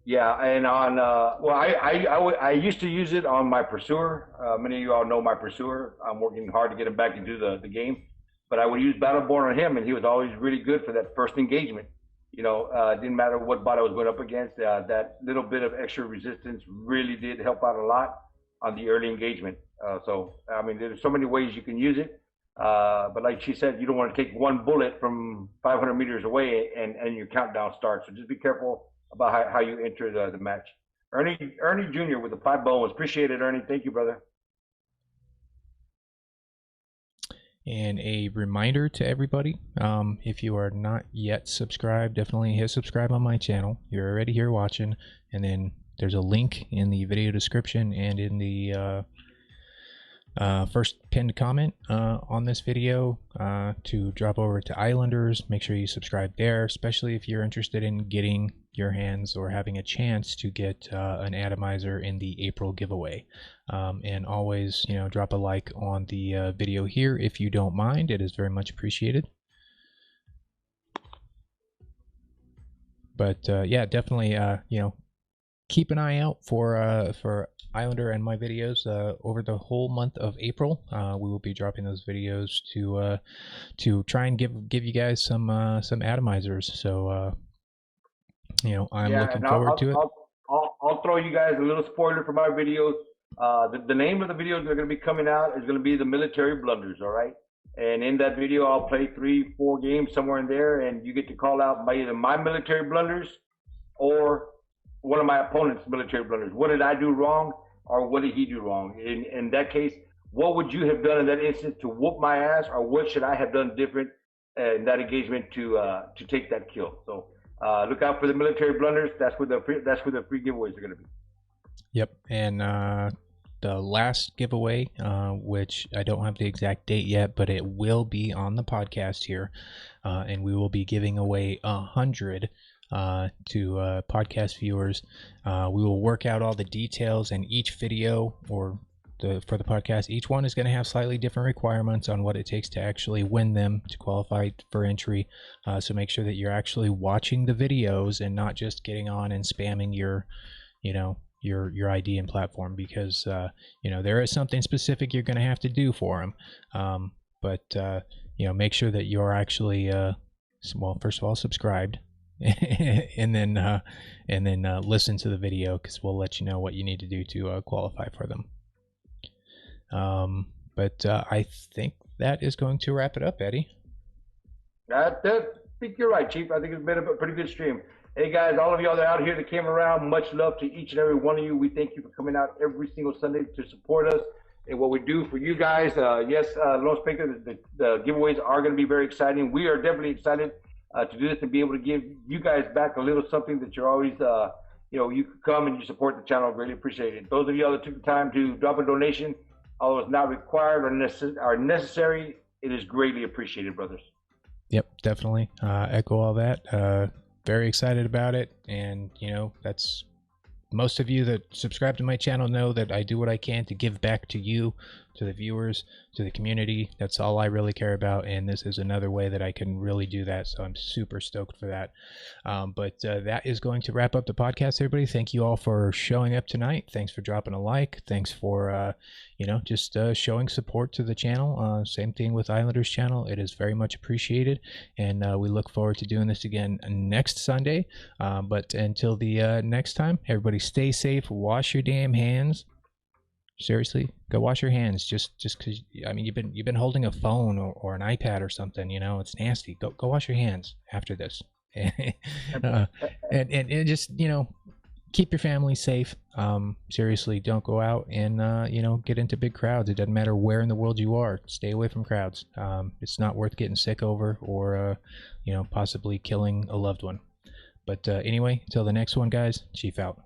yeah, and on well, I used to use it on my pursuer. Many of you all know my pursuer. I'm working hard to get him back into the game, but I would use Battleborn on him, and he was always really good for that first engagement. You know, it didn't matter what bot I was going up against. That little bit of extra resistance really did help out a lot on the early engagement. So I mean, there's so many ways you can use it. But like she said, you don't want to take one bullet from 500 meters away and your countdown starts. So just be careful about how you enter the match. Ernie Jr. with the 5 bones. Appreciate it, Ernie. Thank you, brother. And a reminder to everybody, if you are not yet subscribed, definitely hit subscribe on my channel. You're already here watching, and then there's a link in the video description and in the first pinned comment on this video to drop over to Islanders. Make sure you subscribe there, especially if you're interested in getting your hands or having a chance to get an Atomizer in the April giveaway. And always, you know, drop a like on the video here if you don't mind. It is very much appreciated. But yeah, definitely, you know, keep an eye out for Islander and my videos over the whole month of April. We will be dropping those videos to try and give you guys some Atomizers. So you know, I'm looking forward to it.
I'll throw you guys a little spoiler for my videos. The name of the videos that are going to be coming out is going to be the military blunders. All right. And in that video, I'll play 3-4 games somewhere in there, and you get to call out either my military blunders or one of my opponent's military blunders. What did I do wrong, or what did he do wrong? In that case, what would you have done in that instance to whoop my ass, or what should I have done different in that engagement to take that kill? So look out for the military blunders. That's where the free giveaways are going to be.
Yep, and the last giveaway, which I don't have the exact date yet, but it will be on the podcast here, and we will be giving away 100 to podcast viewers. We will work out all the details, and each video for the podcast, each one is going to have slightly different requirements on what it takes to actually win them to qualify for entry. So make sure that you're actually watching the videos and not just getting on and spamming your, you know, your ID and platform, because you know, there is something specific you're going to have to do for them. But you know, make sure that you're actually well, first of all, subscribed, and then listen to the video, because we'll let you know what you need to do to qualify for them. But I think that is going to wrap it up, Eddie.
I think you're right, Chief. I think it's been a pretty good stream. Hey guys, all of y'all that are out here that came around, much love to each and every one of you. We thank you for coming out every single Sunday to support us and what we do for you guys. Yes, Lone Speaker, the giveaways are going to be very exciting. We are definitely excited to do this and be able to give you guys back a little something that you're always, you know, you come and you support the channel. Really appreciate it. Those of y'all that took the time to drop a donation, although it's not required or necessary, it is greatly appreciated, brothers.
Yep, definitely. Echo all that. Very excited about it. And, you know, that's most of you that subscribe to my channel know that I do what I can to give back to you, to the viewers, to the community. That's all I really care about, and this is another way that I can really do that, so I'm super stoked for that. But that is going to wrap up the podcast, everybody. Thank you all for showing up tonight. Thanks for dropping a like. Thanks for you know, just showing support to the channel. Same thing with Islanders channel. It is very much appreciated, and we look forward to doing this again next Sunday. But until the next time, everybody stay safe, wash your damn hands. Seriously, go wash your hands. Just because, I mean, you've been holding a phone or an iPad or something, you know, it's nasty. Go wash your hands after this. And just, you know, keep your family safe. Seriously, don't go out and you know, get into big crowds. It doesn't matter where in the world you are. Stay away from crowds. It's not worth getting sick over or you know, possibly killing a loved one. But anyway, until the next one, guys, Chief out.